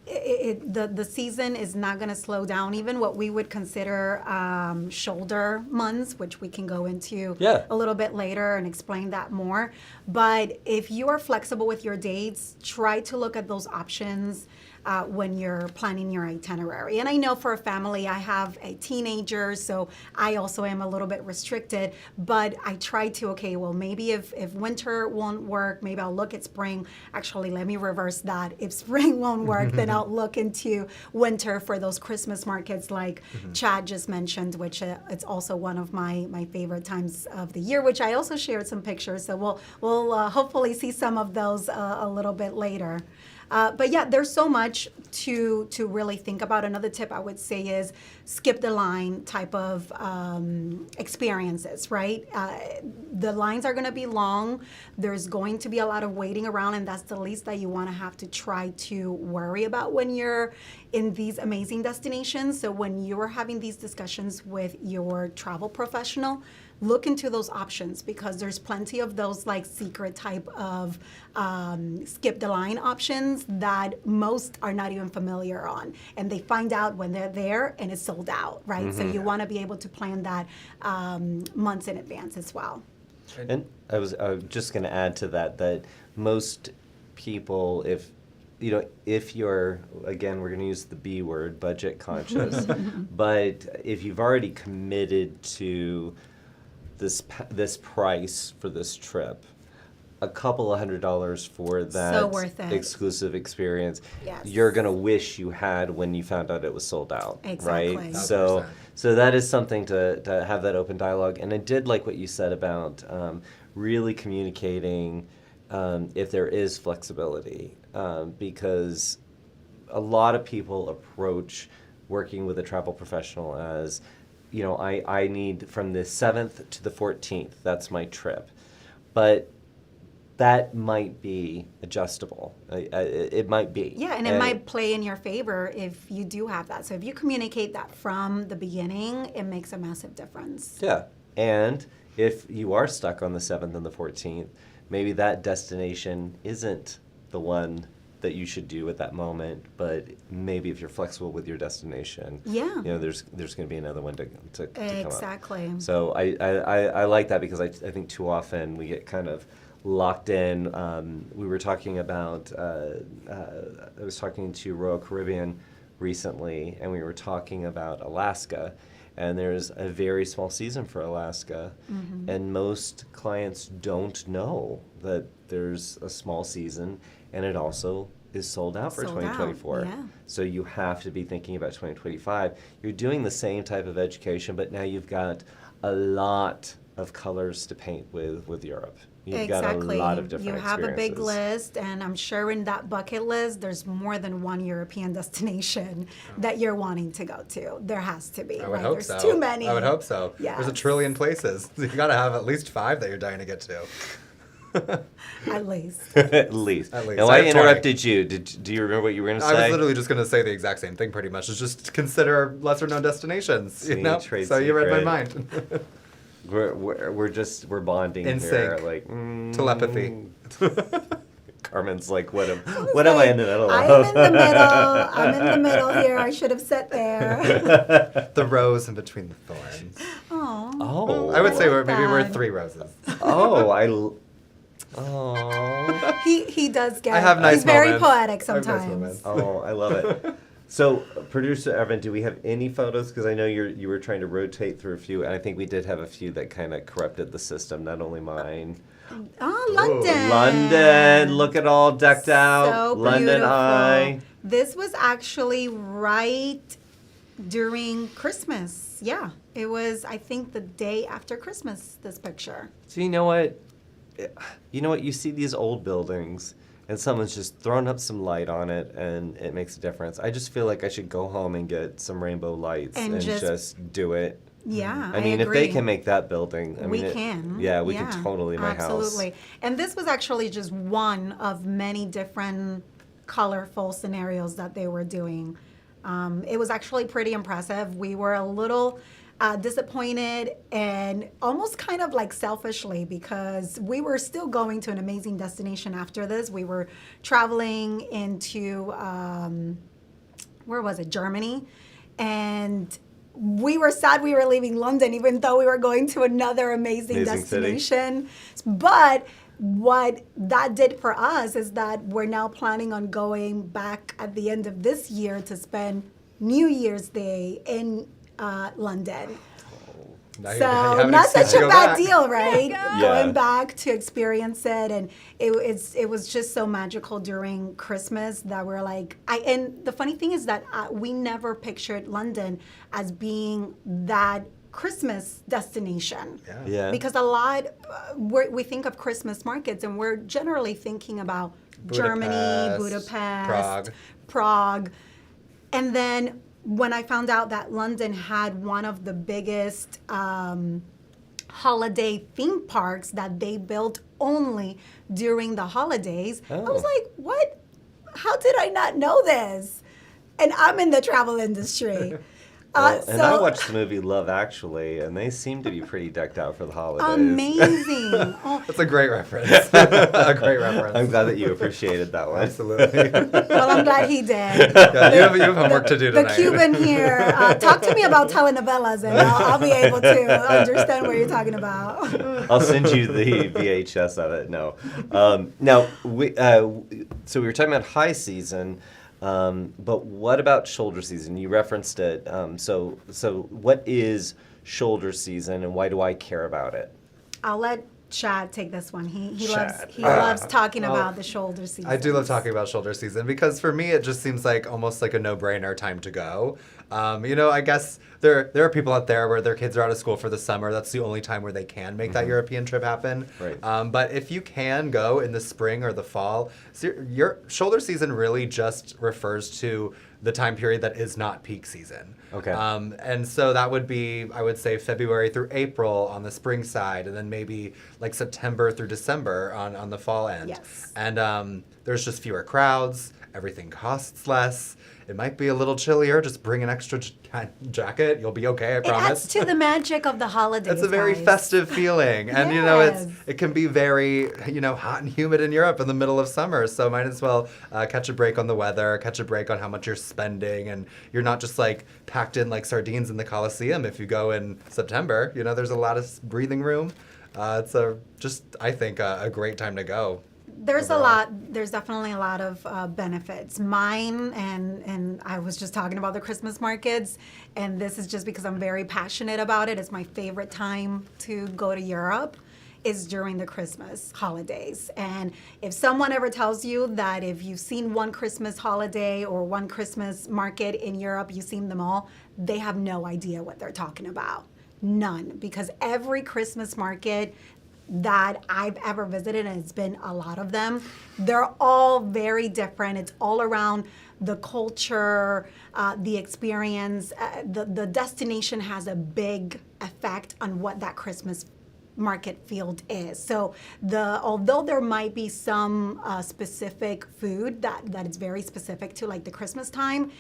[SPEAKER 2] the season is not going to slow down. Even what we would consider shoulder months, which we can go into a little bit later and explain that more. But if you are flexible with your dates, try to look at those options when you're planning your itinerary. And I know for a family, I have a teenager, so I also am a little bit restricted, but I try to, maybe if winter won't work, maybe I'll look at spring. Actually, let me reverse that. If spring won't work, then I'll look into winter for those Christmas markets like Chad just mentioned, which it's also one of my favorite times of the year, which I also shared some pictures. So we'll hopefully see some of those a little bit later. But yeah, there's so much to really think about. Another tip I would say is skip the line type of experiences, right? The lines are going to be long. There's going to be a lot of waiting around, and that's the least that you want to have to try to worry about when you're in these amazing destinations. So when you're having these discussions with your travel professional, look into those options, because there's plenty of those like secret type of skip the line options that most are not even familiar on, and they find out when they're there and it's sold out, right? So you want to be able to plan that months in advance as well.
[SPEAKER 1] And I was just going to add to that most people, if you're, again, we're going to use the B word, budget conscious, but if you've already committed to this price for this trip, a couple of $100 for that
[SPEAKER 2] So worth it.
[SPEAKER 1] exclusive experience,
[SPEAKER 2] Yes.
[SPEAKER 1] you're gonna wish you had when you found out it was sold out,
[SPEAKER 2] Exactly.
[SPEAKER 1] right?
[SPEAKER 3] 100%.
[SPEAKER 1] So that is something to have that open dialogue. And I did like what you said about really communicating if there is flexibility, because a lot of people approach working with a travel professional as, I need from the 7th to the 14th, that's my trip. But that might be adjustable. It might be.
[SPEAKER 2] Yeah, and it might play in your favor if you do have that. So if you communicate that from the beginning, it makes a massive difference.
[SPEAKER 1] Yeah, and if you are stuck on the 7th and the 14th, maybe that destination isn't the one that you should do at that moment, but maybe if you're flexible with your destination, there's going to be another one to come up.
[SPEAKER 2] Exactly.
[SPEAKER 1] So I like that, because I think too often we get kind of locked in. We were talking about, I was talking to Royal Caribbean recently, and we were talking about Alaska. And there's a very small season for Alaska, and most clients don't know that there's a small season, and it also is sold out for 2024.
[SPEAKER 2] Yeah.
[SPEAKER 1] So you have to be thinking about 2025. You're doing the same type of education, but now you've got a lot of colors to paint with Europe. You've got a lot of different
[SPEAKER 2] You have a big
[SPEAKER 1] experiences.
[SPEAKER 2] list, and I'm sure in that bucket list, there's more than one European destination that you're wanting to go to. There has to be,
[SPEAKER 3] I would
[SPEAKER 2] right?
[SPEAKER 3] hope
[SPEAKER 2] There's
[SPEAKER 3] so.
[SPEAKER 2] too many.
[SPEAKER 3] I would hope so.
[SPEAKER 2] Yes.
[SPEAKER 3] There's a trillion places. You got to have at least 5 that you're dying to get to.
[SPEAKER 2] At least.
[SPEAKER 1] At least.
[SPEAKER 3] At least.
[SPEAKER 1] Now,
[SPEAKER 3] I
[SPEAKER 1] I
[SPEAKER 3] have 20.
[SPEAKER 1] interrupted you. Do you remember what you were going to say?
[SPEAKER 3] I was literally just going to say the exact same thing pretty much. Is just consider lesser known destinations.
[SPEAKER 1] See, trade
[SPEAKER 3] So you read my
[SPEAKER 1] secret.
[SPEAKER 3] mind.
[SPEAKER 1] We're bonding
[SPEAKER 3] In
[SPEAKER 1] here.
[SPEAKER 3] sync.
[SPEAKER 1] Like
[SPEAKER 3] Telepathy.
[SPEAKER 1] Carmen's like, what am I in the middle of?
[SPEAKER 2] I'm in the middle. I'm in the middle here. I should have sat there.
[SPEAKER 3] The rose in between the thorns.
[SPEAKER 2] Oh.
[SPEAKER 1] Oh,
[SPEAKER 3] I would say
[SPEAKER 2] like
[SPEAKER 3] maybe we're
[SPEAKER 2] that.
[SPEAKER 3] 3 roses.
[SPEAKER 1] Oh, Oh,
[SPEAKER 2] He does get.
[SPEAKER 3] I have nice
[SPEAKER 2] He's very
[SPEAKER 3] moments.
[SPEAKER 2] poetic
[SPEAKER 3] I have nice
[SPEAKER 2] sometimes.
[SPEAKER 3] moments.
[SPEAKER 1] oh, I love it. So, producer Evan, do we have any photos? Because I know you were trying to rotate through a few, and I think we did have a few that kind of corrupted the system. Not only mine.
[SPEAKER 2] Oh, London.
[SPEAKER 1] London, look at all decked out.
[SPEAKER 2] So
[SPEAKER 1] London
[SPEAKER 2] beautiful.
[SPEAKER 1] Eye.
[SPEAKER 2] This was actually right during Christmas. Yeah, it was, I think, the day after Christmas, this picture.
[SPEAKER 1] So you know what? You see these old buildings, and someone's just thrown up some light on it, and it makes a difference. I just feel like I should go home and get some rainbow lights
[SPEAKER 2] And
[SPEAKER 1] and
[SPEAKER 2] just-
[SPEAKER 1] just do it.
[SPEAKER 2] Yeah,
[SPEAKER 1] I mean, if
[SPEAKER 2] agree.
[SPEAKER 1] they can make that building, I
[SPEAKER 2] we
[SPEAKER 1] mean,
[SPEAKER 2] can.
[SPEAKER 1] Yeah, we can totally my house.
[SPEAKER 2] Absolutely. And this was actually just one of many different colorful scenarios that they were doing. It was actually pretty impressive. We were a little disappointed and almost kind of like selfishly because we were still going to an amazing destination after this. We were traveling into, where was it, Germany. And we were sad we were leaving London, even though we were going to another amazing
[SPEAKER 1] Amazing city.
[SPEAKER 2] destination. But what that did for us is that we're now planning on going back at the end of this year to spend New Year's Day in London.
[SPEAKER 3] Now you
[SPEAKER 2] So
[SPEAKER 3] have an
[SPEAKER 2] not
[SPEAKER 3] excuse
[SPEAKER 2] such
[SPEAKER 3] to
[SPEAKER 2] a
[SPEAKER 3] go
[SPEAKER 2] bad
[SPEAKER 3] back.
[SPEAKER 2] deal, right?
[SPEAKER 1] Yeah.
[SPEAKER 2] Going back to experience it, and it was just so magical during Christmas that we're like, and the funny thing is that we never pictured London as being that Christmas destination.
[SPEAKER 1] Yeah.
[SPEAKER 2] Because a lot, we think of Christmas markets, and we're generally thinking about Germany, Budapest, Prague. And then when I found out that London had one of the biggest holiday theme parks that they built only during the holidays, I was
[SPEAKER 1] Oh.
[SPEAKER 2] like, what? How did I not know this? And I'm in the travel industry.
[SPEAKER 1] Well, and I watched the movie Love Actually, and they seem to be pretty decked out for the holidays.
[SPEAKER 2] Amazing. Oh,
[SPEAKER 3] That's a great reference. A great reference.
[SPEAKER 1] I'm glad that you appreciated that one.
[SPEAKER 3] Absolutely.
[SPEAKER 2] well, I'm glad he did.
[SPEAKER 3] Yeah, you have homework to do
[SPEAKER 2] The
[SPEAKER 3] tonight.
[SPEAKER 2] Cuban here, talk to me about telenovelas, and I'll be able to understand what you're talking about.
[SPEAKER 1] I'll send you the VHS of it. No. Now, so we were talking about high season, but what about shoulder season? You referenced it. So what is shoulder season, and why do I care about it?
[SPEAKER 2] I'll let Chad take this one. He
[SPEAKER 1] Chad.
[SPEAKER 2] loves talking about the shoulder season.
[SPEAKER 3] I do love talking about shoulder season because for me it just seems like almost like a no-brainer time to go. I guess there are people out there where their kids are out of school for the summer. That's the only time where they can make that European trip happen.
[SPEAKER 1] Right.
[SPEAKER 3] But if you can go in the spring or the fall, your shoulder season really just refers to the time period that is not peak season.
[SPEAKER 1] Okay.
[SPEAKER 3] And so that would be, I would say, February through April on the spring side, and then maybe like September through December on the fall end.
[SPEAKER 2] Yes.
[SPEAKER 3] And there's just fewer crowds. Everything costs less. It might be a little chillier. Just bring an extra jacket. You'll be okay, I
[SPEAKER 2] It
[SPEAKER 3] promise.
[SPEAKER 2] adds to the magic of the holidays.
[SPEAKER 3] It's a very
[SPEAKER 2] guys.
[SPEAKER 3] festive feeling. And,
[SPEAKER 2] Yes.
[SPEAKER 3] it can be very, hot and humid in Europe in the middle of summer. So might as well catch a break on the weather, catch a break on how much you're spending. And you're not just like packed in like sardines in the Coliseum if you go in September. There's a lot of breathing room. It's I think, a great time to go.
[SPEAKER 2] There's
[SPEAKER 3] overall.
[SPEAKER 2] there's definitely a lot of benefits. Mine, and I was just talking about the Christmas markets, and this is just because I'm very passionate about it. It's my favorite time to go to Europe, is during the Christmas holidays. And if someone ever tells you that if you've seen one Christmas holiday or one Christmas market in Europe, you've seen them all, they have no idea what they're talking about. None. Because every Christmas market that I've ever visited, and it's been a lot of them, they're all very different. It's all around the culture, the experience. The destination has a big effect on what that Christmas market field is. So although there might be some specific food that is very specific to like the Christmas time,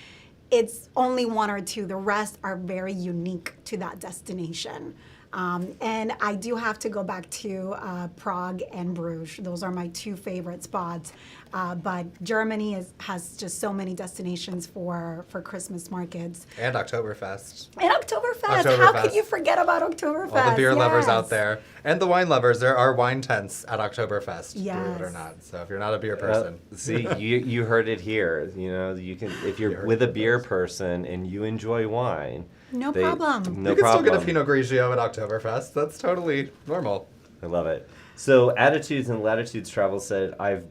[SPEAKER 2] it's only one or two. The rest are very unique to that destination. And I do have to go back to Prague and Bruges. Those are my two favorite spots. But Germany has just so many destinations for Christmas markets.
[SPEAKER 3] And Oktoberfest.
[SPEAKER 2] And Oktoberfest. How could you forget about Oktoberfest?
[SPEAKER 3] All the beer lovers
[SPEAKER 2] Yes.
[SPEAKER 3] out there. And the wine lovers. There are wine tents at Oktoberfest, believe it or
[SPEAKER 2] Yes.
[SPEAKER 3] not. So if you're not a beer person.
[SPEAKER 1] See, you heard it here. You know, you can if you're with a beer person and you enjoy wine.
[SPEAKER 2] No problem.
[SPEAKER 1] No
[SPEAKER 3] you can
[SPEAKER 1] problem.
[SPEAKER 3] still get a Pinot Grigio at Oktoberfest. That's totally normal.
[SPEAKER 1] I love it. So Attitudes and Latitudes Travel said I've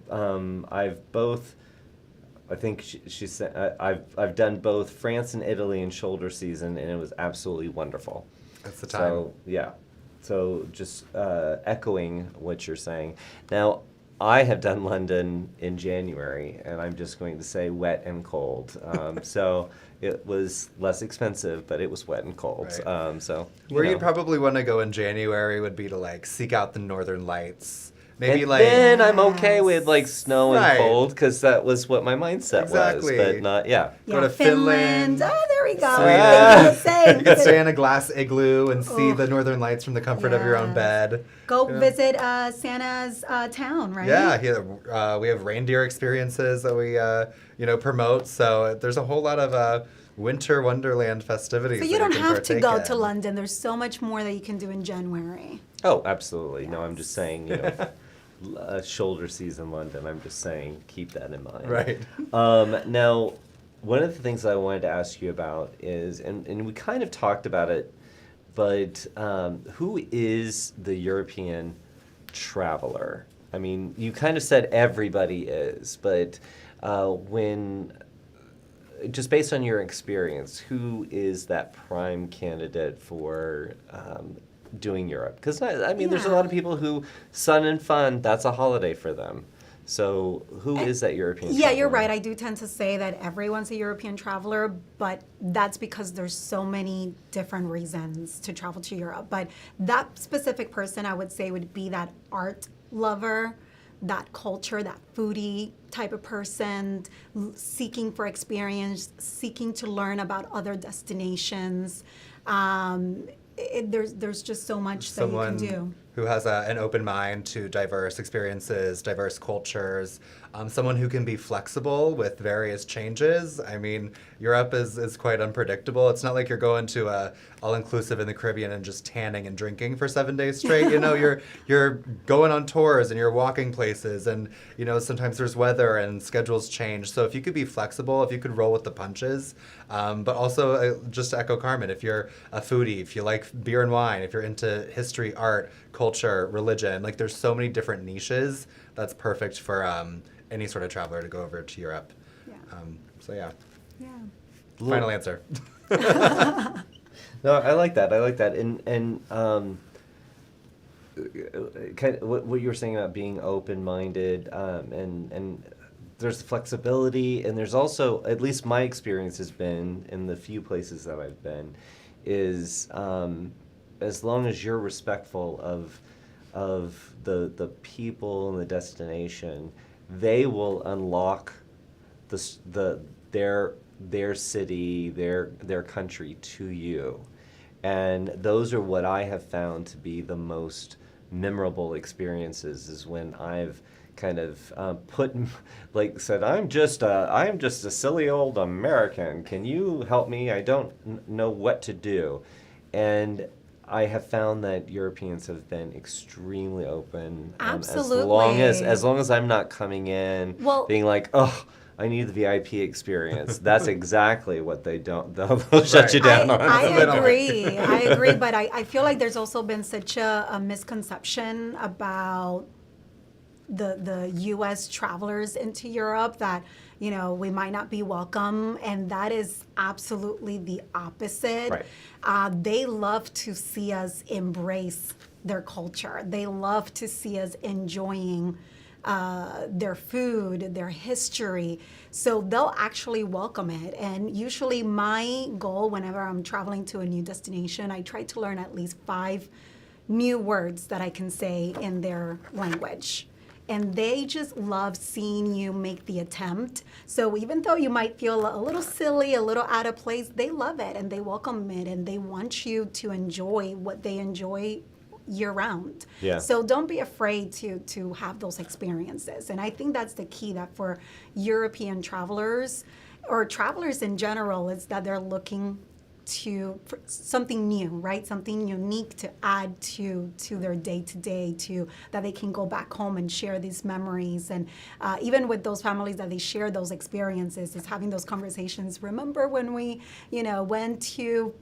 [SPEAKER 1] both. I think she said I've done both France and Italy in shoulder season, and it was absolutely wonderful.
[SPEAKER 3] That's the time.
[SPEAKER 1] So yeah, so just echoing what you're saying. Now I have done London in January, and I'm just going to say wet and cold. So it was less expensive, but it was wet and cold.
[SPEAKER 3] Right.
[SPEAKER 1] So
[SPEAKER 3] Where
[SPEAKER 1] you
[SPEAKER 3] you'd
[SPEAKER 1] know.
[SPEAKER 3] probably want to go in January would be to like seek out the northern lights. Maybe
[SPEAKER 1] And
[SPEAKER 3] like
[SPEAKER 1] then I'm okay with like snow and
[SPEAKER 3] Right.
[SPEAKER 1] cold because that was what my mindset
[SPEAKER 3] Exactly.
[SPEAKER 1] was, but not
[SPEAKER 2] Yeah,
[SPEAKER 3] Go to Finland.
[SPEAKER 2] Oh, there we go.
[SPEAKER 3] Sweden.
[SPEAKER 2] I was gonna say,
[SPEAKER 3] you could stay in a glass igloo and see
[SPEAKER 2] Oh.
[SPEAKER 3] the northern lights from the comfort of your own
[SPEAKER 2] Yes.
[SPEAKER 3] bed.
[SPEAKER 2] Go
[SPEAKER 3] Yeah.
[SPEAKER 2] visit Santa's town, right?
[SPEAKER 3] Yeah, we have reindeer experiences that we promote. So there's a whole lot of winter wonderland festivities.
[SPEAKER 2] So
[SPEAKER 3] that
[SPEAKER 2] you don't
[SPEAKER 3] can
[SPEAKER 2] have to
[SPEAKER 3] partake
[SPEAKER 2] go
[SPEAKER 3] in.
[SPEAKER 2] to London. There's so much more that you can do in January.
[SPEAKER 1] Oh, absolutely. No, I'm just
[SPEAKER 2] Yes.
[SPEAKER 1] saying, you know, shoulder season London. I'm just saying, keep that in mind.
[SPEAKER 3] Right.
[SPEAKER 1] Now, one of the things I wanted to ask you about is, and we kind of talked about it, but who is the European traveler? I mean, you kind of said everybody is, but just based on your experience, who is that prime candidate for doing Europe? Because I mean, there's a lot of people who sun and fun, that's a holiday for them. So who is that European
[SPEAKER 2] Yeah,
[SPEAKER 1] traveler?
[SPEAKER 2] you're right. I do tend to say that everyone's a European traveler, but that's because there's so many different reasons to travel to Europe. But that specific person, I would say, would be that art lover, that culture, that foodie type of person, seeking for experience, seeking to learn about other destinations. There's just so much that you can do.
[SPEAKER 3] Who has an open mind to diverse experiences, diverse cultures, someone who can be flexible with various changes. I mean, Europe is quite unpredictable. It's not like you're going to a all-inclusive in the Caribbean and just tanning and drinking for 7 days straight. You know, you're going on tours and you're walking places, and you know sometimes there's weather and schedules change. So if you could be flexible, if you could roll with the punches, but also just to echo Carmen, if you're a foodie, if you like beer and wine, if you're into history, art, culture, religion, like there's so many different niches that's perfect for any sort of traveler to go over to Europe.
[SPEAKER 2] Yeah.
[SPEAKER 3] So yeah,
[SPEAKER 2] Yeah.
[SPEAKER 3] final answer.
[SPEAKER 1] No, I like that. And kind of what you were saying about being open-minded, and there's flexibility, and there's also, at least my experience has been in the few places that I've been, is as long as you're respectful of the people and the destination, they will unlock their city, their country to you. And those are what I have found to be the most memorable experiences, is when I've kind of said, I'm just a silly old American. Can you help me? I don't know what to do. And I have found that Europeans have been extremely open.
[SPEAKER 2] Absolutely.
[SPEAKER 1] As long as I'm not coming in being like, oh, I need the VIP experience. That's exactly what they'll shut you down on.
[SPEAKER 2] I agree, but I feel like there's also been such a misconception about the U.S. travelers into Europe that, you know, we might not be welcome, and that is absolutely the opposite.
[SPEAKER 1] Right.
[SPEAKER 2] They love to see us embrace their culture. They love to see us enjoying their food, their history. So they'll actually welcome it. And usually my goal whenever I'm traveling to a new destination, I try to learn at least 5 new words that I can say in their language. and they just love seeing you make the attempt. So even though you might feel a little silly, a little out of place, they love it and they welcome it and they want you to enjoy what they enjoy year round.
[SPEAKER 1] Yeah.
[SPEAKER 2] So don't be afraid to have those experiences. And I think that's the key, that for European travelers or travelers in general, is that they're looking for something new, right? Something unique to add to their day-to-day, to that they can go back home and share these memories. And even with those families that they share those experiences, is having those conversations. Remember when we, went to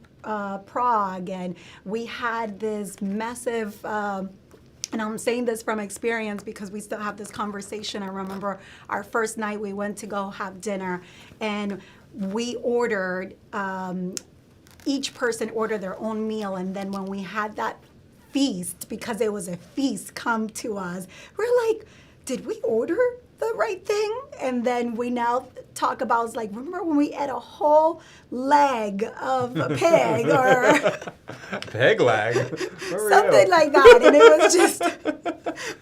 [SPEAKER 2] Prague and we had this massive and I'm saying this from experience because we still have this conversation. I remember our first night we went to go have dinner, and we ordered, each person ordered their own meal. And then when we had that feast, because it was a feast come to us, we're like, did we order the right thing? And then we now talk about, it's like, remember when we ate a whole leg of a pig or
[SPEAKER 3] Pig leg.
[SPEAKER 2] something like that? And it was just,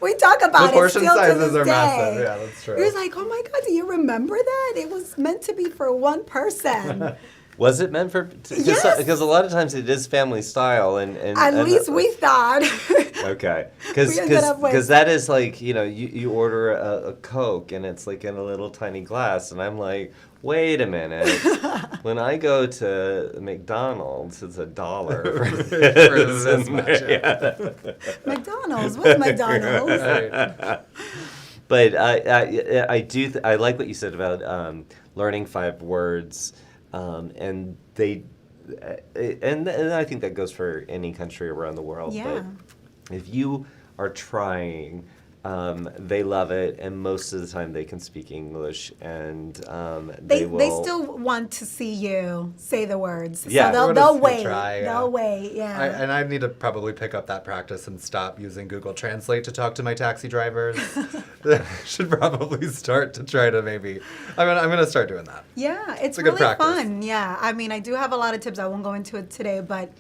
[SPEAKER 2] we talk about
[SPEAKER 3] The portion
[SPEAKER 2] it still
[SPEAKER 3] sizes
[SPEAKER 2] to this
[SPEAKER 3] are
[SPEAKER 2] day.
[SPEAKER 3] massive. Yeah, that's true.
[SPEAKER 2] It was like, oh my God, do you remember that? It was meant to be for one person.
[SPEAKER 1] Was it meant for?
[SPEAKER 2] Yes.
[SPEAKER 1] Because a lot of times it is family style, and
[SPEAKER 2] At least we thought.
[SPEAKER 1] Okay,
[SPEAKER 2] We ended up with-
[SPEAKER 1] because that is like, you order a Coke and it's like in a little tiny glass, and I'm like, wait a minute, when I go to McDonald's, it's $1 for this.
[SPEAKER 3] this much, yeah.
[SPEAKER 2] McDonald's, what's McDonald's?
[SPEAKER 3] Right.
[SPEAKER 1] But I do I like what you said about learning 5 words, and they and I think that goes for any country around the world.
[SPEAKER 2] Yeah.
[SPEAKER 1] But if you are trying, they love it, and most of the time they can speak English, and
[SPEAKER 2] They
[SPEAKER 1] will.
[SPEAKER 2] still want to see you say the words.
[SPEAKER 1] Yeah.
[SPEAKER 2] So
[SPEAKER 3] What
[SPEAKER 2] they'll
[SPEAKER 3] is-
[SPEAKER 2] wait.
[SPEAKER 3] try, yeah.
[SPEAKER 2] They'll wait, yeah.
[SPEAKER 3] I need to probably pick up that practice and stop using Google Translate to talk to my taxi drivers. I should probably start to try to maybe. I'm gonna start doing that.
[SPEAKER 2] Yeah, it's
[SPEAKER 3] a good
[SPEAKER 2] really
[SPEAKER 3] practice.
[SPEAKER 2] fun. Yeah, I mean, I do have a lot of tips. I won't go into it today, but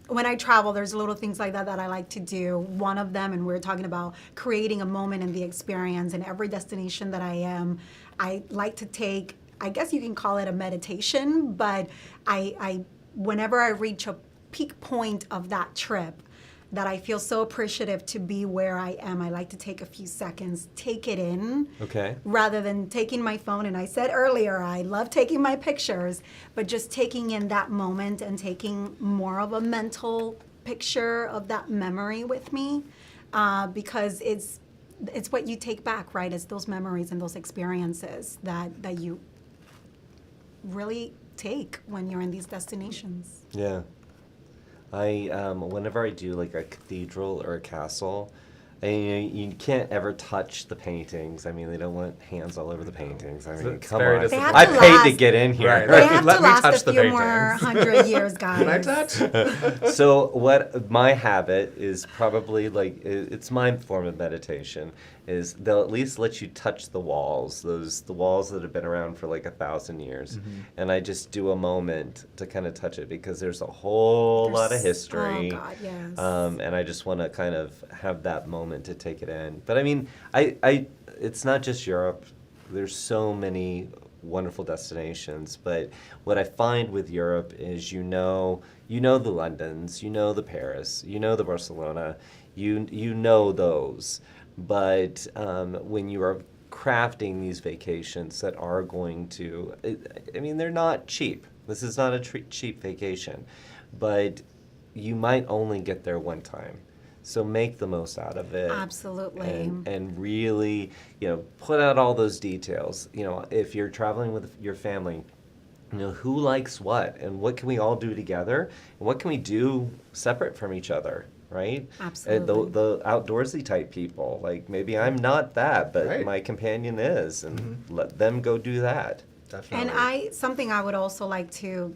[SPEAKER 2] when I travel, there's little things like that I like to do. One of them, and we're talking about creating a moment in the experience. In every destination that I am, I like to take, I guess you can call it a meditation, but I whenever I reach a peak point of that trip, that I feel so appreciative to be where I am, I like to take a few seconds, take it in,
[SPEAKER 1] Okay.
[SPEAKER 2] rather than taking my phone. And I said earlier, I love taking my pictures, but just taking in that moment and taking more of a mental picture of that memory with me, because it's what you take back, right? It's those memories and those experiences that you really take when you're in these destinations.
[SPEAKER 1] Yeah. I whenever I do like a cathedral or a castle, and you can't ever touch the paintings. I mean, they don't want hands all over the paintings. I mean,
[SPEAKER 3] It's
[SPEAKER 1] come
[SPEAKER 3] very
[SPEAKER 1] on.
[SPEAKER 2] They have
[SPEAKER 1] I
[SPEAKER 2] to
[SPEAKER 1] paid to
[SPEAKER 2] last-
[SPEAKER 1] get in here.
[SPEAKER 3] Right.
[SPEAKER 2] They have
[SPEAKER 3] Let
[SPEAKER 2] to
[SPEAKER 3] me
[SPEAKER 2] last
[SPEAKER 3] touch
[SPEAKER 2] a
[SPEAKER 3] the
[SPEAKER 2] few more
[SPEAKER 3] paintings.
[SPEAKER 2] 100 years, guys.
[SPEAKER 3] Can I touch?
[SPEAKER 1] So what my habit is probably like, it's my form of meditation, is they'll at least let you touch the walls, the walls that have been around for like 1,000 years. And I just do a moment to kind of touch it, because there's a whole lot of
[SPEAKER 2] There's-
[SPEAKER 1] history.
[SPEAKER 2] Oh, God, yes.
[SPEAKER 1] And I just want to kind of have that moment to take it in. But I mean, it's not just Europe. There's so many wonderful destinations. But what I find with Europe is, you know the Londons, you know the Paris, you know the Barcelona, you know those. But when you are crafting these vacations that are going to, I mean, they're not cheap. This is not a cheap vacation, but you might only get there one time. So make the most out of it.
[SPEAKER 2] Absolutely.
[SPEAKER 1] And really, put out all those details. If you're traveling with your family, who likes what, and what can we all do together, and what can we do separate from each other, right?
[SPEAKER 2] Absolutely.
[SPEAKER 1] The outdoorsy type people, like maybe I'm not that, but
[SPEAKER 3] Right.
[SPEAKER 1] my companion is, and let them go do that.
[SPEAKER 3] Definitely.
[SPEAKER 2] And something I would also like to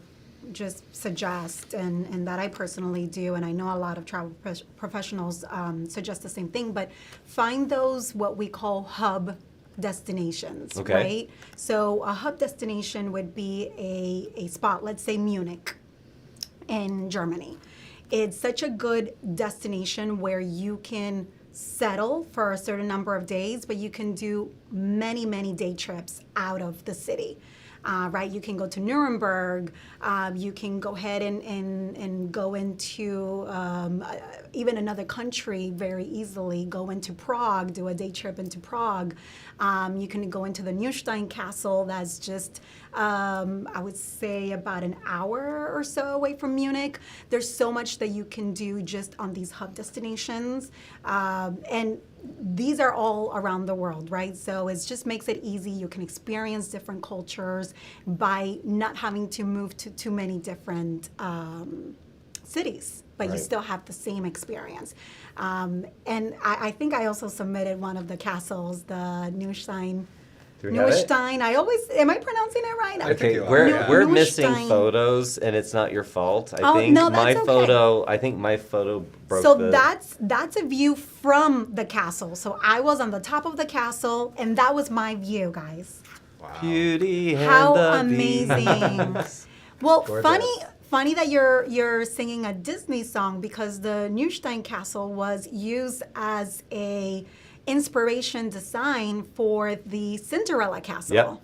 [SPEAKER 2] just suggest, and that I personally do, and I know a lot of travel professionals suggest the same thing, but find those what we call hub destinations,
[SPEAKER 1] Okay.
[SPEAKER 2] right? So a hub destination would be a spot, let's say Munich in Germany. It's such a good destination where you can settle for a certain number of days, but you can do many, many day trips out of the city. Right, you can go to Nuremberg. You can go ahead and go into even another country very easily. Go into Prague, do a day trip into Prague. You can go into the Neustein Castle. That's just I would say about an hour or so away from Munich. There's so much that you can do just on these hub destinations, and these are all around the world, right? So it just makes it easy. You can experience different cultures by not having to move to too many different cities, but you
[SPEAKER 1] Right.
[SPEAKER 2] still have the same experience. And I think I also submitted one of the castles, the Neustein.
[SPEAKER 1] Do we have it?
[SPEAKER 2] Neustein. Am I pronouncing it right?
[SPEAKER 3] I think
[SPEAKER 1] Okay,
[SPEAKER 3] you are,
[SPEAKER 1] we're
[SPEAKER 3] yeah.
[SPEAKER 1] we're missing
[SPEAKER 2] Neustein.
[SPEAKER 1] photos, and it's not your fault. I
[SPEAKER 2] Oh,
[SPEAKER 1] think
[SPEAKER 2] no,
[SPEAKER 1] my
[SPEAKER 2] that's okay.
[SPEAKER 1] photo. I think my photo broke
[SPEAKER 2] So
[SPEAKER 1] the.
[SPEAKER 2] that's a view from the castle. So I was on the top of the castle, and that was my view, guys.
[SPEAKER 3] Wow.
[SPEAKER 1] Beauty and
[SPEAKER 2] How
[SPEAKER 1] the
[SPEAKER 2] amazing!
[SPEAKER 1] Beast.
[SPEAKER 2] Well,
[SPEAKER 3] Gorgeous.
[SPEAKER 2] funny that you're singing a Disney song, because the Neustein Castle was used as a inspiration design for the Cinderella Castle.
[SPEAKER 1] Yep.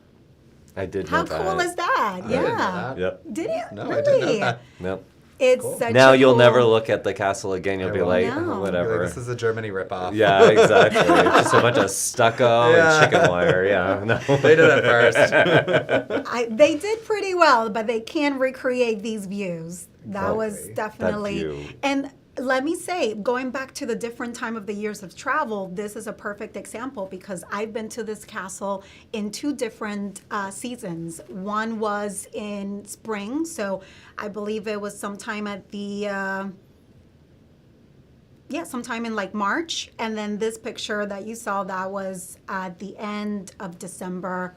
[SPEAKER 1] I did know
[SPEAKER 2] How
[SPEAKER 1] that.
[SPEAKER 2] cool is that?
[SPEAKER 3] I didn't know
[SPEAKER 2] Yeah.
[SPEAKER 3] that.
[SPEAKER 1] Yep.
[SPEAKER 2] Did you?
[SPEAKER 3] No,
[SPEAKER 2] really?
[SPEAKER 3] I didn't know that.
[SPEAKER 1] Yep.
[SPEAKER 2] It's
[SPEAKER 3] Cool.
[SPEAKER 2] such
[SPEAKER 1] Now
[SPEAKER 2] a
[SPEAKER 1] you'll
[SPEAKER 2] cool-
[SPEAKER 1] never look at the castle again. You'll
[SPEAKER 3] I
[SPEAKER 1] be
[SPEAKER 3] won't.
[SPEAKER 1] like,
[SPEAKER 2] No.
[SPEAKER 1] oh,
[SPEAKER 3] You're
[SPEAKER 1] whatever.
[SPEAKER 3] like, this is a Germany ripoff.
[SPEAKER 1] Yeah, exactly. Just a bunch of stucco
[SPEAKER 3] Yeah.
[SPEAKER 1] and chicken wire. Yeah, no.
[SPEAKER 3] They did it first.
[SPEAKER 2] They did pretty well, but they can recreate these views. That was
[SPEAKER 3] Exactly.
[SPEAKER 2] definitely.
[SPEAKER 1] view.
[SPEAKER 2] And let me say, going back to the different time of the years of travel, this is a perfect example, because I've been to this castle in two different seasons. One was in spring, so I believe it was sometime at the. Sometime in like March. And then this picture that you saw, that was at the end of December,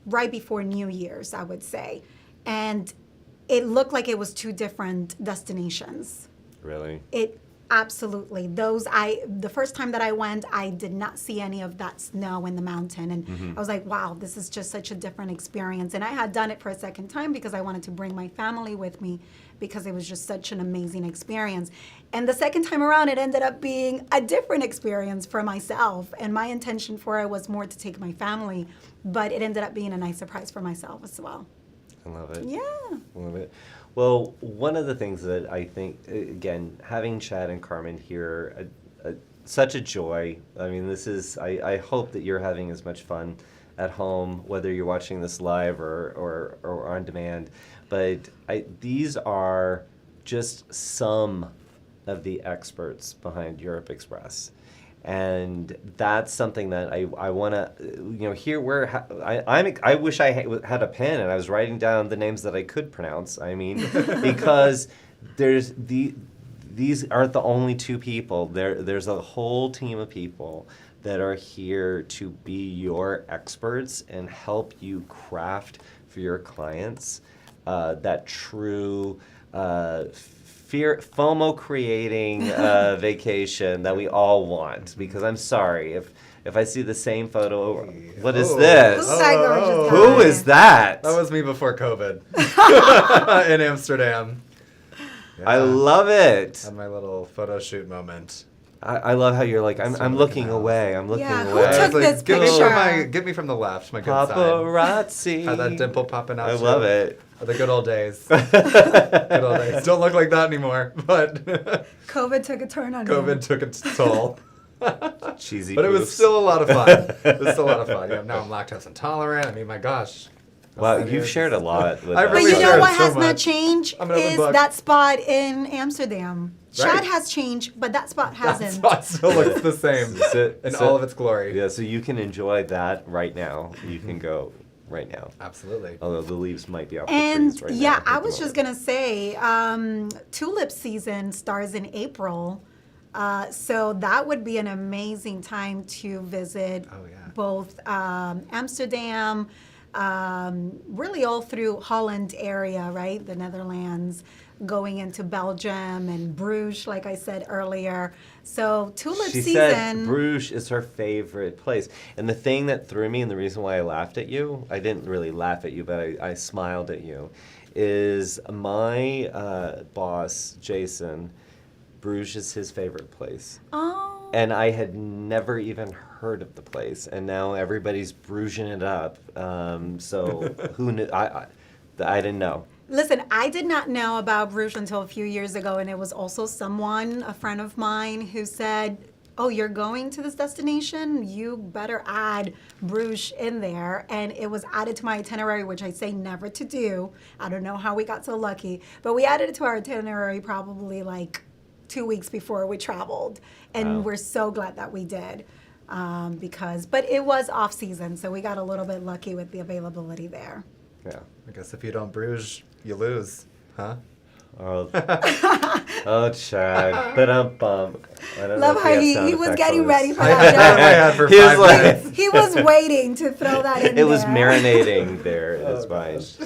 [SPEAKER 2] right before New Year's, I would say. And it looked like it was two different destinations.
[SPEAKER 1] Really?
[SPEAKER 2] It absolutely. The first time that I went, I did not see any of that snow in the mountain. And I was like, wow, this is just such a different experience. And I had done it for a second time because I wanted to bring my family with me, because it was just such an amazing experience. And the second time around, it ended up being a different experience for myself. And my intention for it was more to take my family, but it ended up being a nice surprise for myself as well.
[SPEAKER 1] I love it.
[SPEAKER 2] Yeah.
[SPEAKER 1] I love it. Well, one of the things that I think, again, having Chad and Carmen here, such a joy. I mean, this is, I hope that you're having as much fun at home, whether you're watching this live or on demand. But these are just some of the experts behind Europe Express. And that's something that I want to, here where I wish I had a pen and I was writing down the names that I could pronounce. I mean, because these aren't the only two people. There's a whole team of people that are here to be your experts and help you craft for your clients that true FOMO creating vacation that we all want. Because I'm sorry, if I see the same photo, what is this?
[SPEAKER 2] Who's that gorgeous guy?
[SPEAKER 1] Who is that?
[SPEAKER 3] That was me before COVID in Amsterdam.
[SPEAKER 1] I
[SPEAKER 3] Yeah.
[SPEAKER 1] love it.
[SPEAKER 3] Had my little photo shoot moment.
[SPEAKER 1] I love how you're like, I'm
[SPEAKER 3] So
[SPEAKER 1] looking
[SPEAKER 3] nice.
[SPEAKER 1] away. I'm looking
[SPEAKER 2] Yeah, who
[SPEAKER 1] away.
[SPEAKER 3] I
[SPEAKER 2] took
[SPEAKER 3] was
[SPEAKER 2] this
[SPEAKER 3] get me
[SPEAKER 2] picture?
[SPEAKER 3] get me from the left, my good side.
[SPEAKER 1] Paparazzi.
[SPEAKER 3] Had that dimple popping out.
[SPEAKER 1] I
[SPEAKER 3] too.
[SPEAKER 1] love it.
[SPEAKER 3] The good old days. Good old days. Don't look like that anymore, but
[SPEAKER 2] COVID took a turn on me.
[SPEAKER 3] COVID took its toll.
[SPEAKER 1] Cheesy
[SPEAKER 3] But it was
[SPEAKER 1] poofs.
[SPEAKER 3] still a lot of fun. It was still a lot of fun. Yeah, now I'm lactose intolerant. I mean, my gosh.
[SPEAKER 1] Wow,
[SPEAKER 3] That's-
[SPEAKER 1] you've shared a lot with
[SPEAKER 3] I
[SPEAKER 1] us.
[SPEAKER 2] But
[SPEAKER 3] really
[SPEAKER 2] you know
[SPEAKER 3] shared
[SPEAKER 2] what
[SPEAKER 3] so
[SPEAKER 2] has not
[SPEAKER 3] much.
[SPEAKER 2] changed
[SPEAKER 3] I'm an open
[SPEAKER 2] is
[SPEAKER 3] book.
[SPEAKER 2] that spot in Amsterdam.
[SPEAKER 3] Right.
[SPEAKER 2] Chad has changed, but that spot
[SPEAKER 3] That
[SPEAKER 2] hasn't.
[SPEAKER 3] spot still looks the same in all of its glory.
[SPEAKER 1] Yeah, so you can enjoy that right now. You can go right now.
[SPEAKER 3] Absolutely.
[SPEAKER 1] Although the leaves might be off the
[SPEAKER 2] And
[SPEAKER 1] trees right now.
[SPEAKER 2] yeah,
[SPEAKER 1] at
[SPEAKER 2] I
[SPEAKER 1] the
[SPEAKER 2] was just
[SPEAKER 1] moment.
[SPEAKER 2] gonna say, tulip season starts in April, so that would be an amazing time to visit
[SPEAKER 3] Oh, yeah.
[SPEAKER 2] both Amsterdam, really all through Holland area, right? The Netherlands, going into Belgium and Bruges, like I said earlier. So tulip
[SPEAKER 1] She
[SPEAKER 2] season.
[SPEAKER 1] said Bruges is her favorite place. And the thing that threw me, and the reason why I laughed at you, I didn't really laugh at you, but I smiled at you, is my boss, Jason, Bruges is his favorite place.
[SPEAKER 2] Oh.
[SPEAKER 1] And I had never even heard of the place, and now everybody's bruising it up. So who knew? I didn't know.
[SPEAKER 2] Listen, I did not know about Bruges until a few years ago, and it was also someone, a friend of mine, who said, "Oh, you're going to this destination? You better add Bruges in there." And it was added to my itinerary, which I say never to do. I don't know how we got so lucky, but we added it to our itinerary probably like 2 weeks before we traveled, and
[SPEAKER 1] Wow.
[SPEAKER 2] we're so glad that we did. But it was off season, so we got a little bit lucky with the availability there.
[SPEAKER 1] Yeah.
[SPEAKER 3] I guess if you don't Bruges, you lose, huh?
[SPEAKER 1] Oh, oh, Chad. But I don't know
[SPEAKER 2] Love
[SPEAKER 1] if
[SPEAKER 2] how
[SPEAKER 1] we have
[SPEAKER 2] he
[SPEAKER 1] sound
[SPEAKER 2] was
[SPEAKER 1] effects
[SPEAKER 2] getting
[SPEAKER 1] on
[SPEAKER 2] ready
[SPEAKER 1] this.
[SPEAKER 2] for
[SPEAKER 3] I had
[SPEAKER 2] that
[SPEAKER 3] my head for
[SPEAKER 1] He was
[SPEAKER 3] 5
[SPEAKER 1] like-
[SPEAKER 3] minutes.
[SPEAKER 2] He was waiting to throw that in
[SPEAKER 1] It was
[SPEAKER 2] there.
[SPEAKER 1] marinating there in his mind.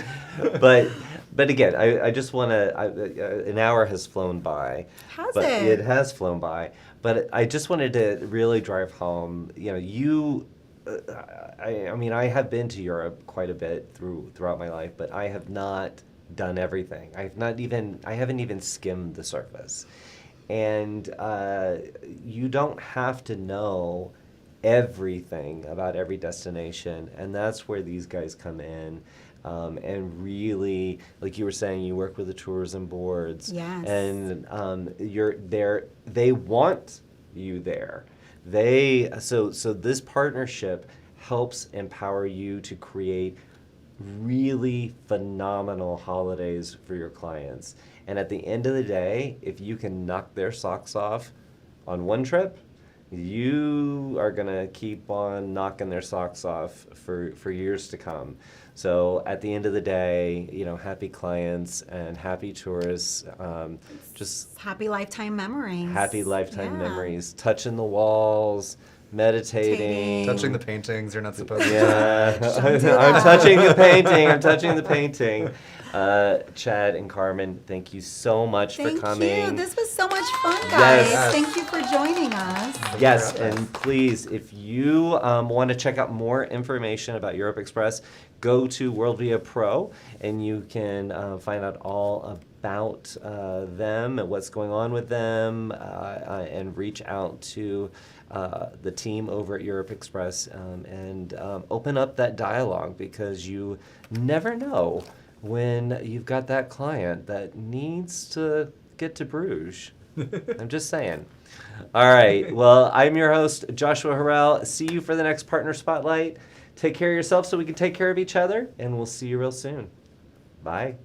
[SPEAKER 1] But again, I just want to. An hour has flown by.
[SPEAKER 2] Has
[SPEAKER 1] but
[SPEAKER 2] it?
[SPEAKER 1] It has flown by. But I just wanted to really drive home. You. I mean, I have been to Europe quite a bit throughout my life, but I have not done everything. I haven't even skimmed the surface. And you don't have to know everything about every destination, and that's where these guys come in. And really, like you were saying, you work with the tourism boards.
[SPEAKER 2] Yes.
[SPEAKER 1] And you're there. They want you there. So this partnership helps empower you to create really phenomenal holidays for your clients. And at the end of the day, if you can knock their socks off on one trip, you are gonna keep on knocking their socks off for years to come. So at the end of the day, happy clients and happy tourists, just
[SPEAKER 2] Happy lifetime memories.
[SPEAKER 1] happy lifetime
[SPEAKER 2] Yeah.
[SPEAKER 1] memories, touching the walls, meditating.
[SPEAKER 3] Touching the paintings, you're not supposed to.
[SPEAKER 1] Yeah,
[SPEAKER 2] Don't do
[SPEAKER 1] I'm
[SPEAKER 2] that.
[SPEAKER 1] touching the painting. I'm touching the painting. Chad and Carmen, thank you so much
[SPEAKER 2] Thank
[SPEAKER 1] for coming.
[SPEAKER 2] you. This was so much fun, guys.
[SPEAKER 1] Yes.
[SPEAKER 2] Thank you for joining us.
[SPEAKER 1] Yes,
[SPEAKER 3] Thank you.
[SPEAKER 1] and please, if you want to check out more information about Europe Express, go to Worldvia Pro, and you can find out all about them and what's going on with them, and reach out to the team over at Europe Express, and open up that dialogue, because you never know when you've got that client that needs to get to Bruges. I'm just saying. All right. Well, I'm your host, Joshua Harrell. See you for the next Partner Spotlight. Take care of yourself so we can take care of each other, and we'll see you real soon. Bye.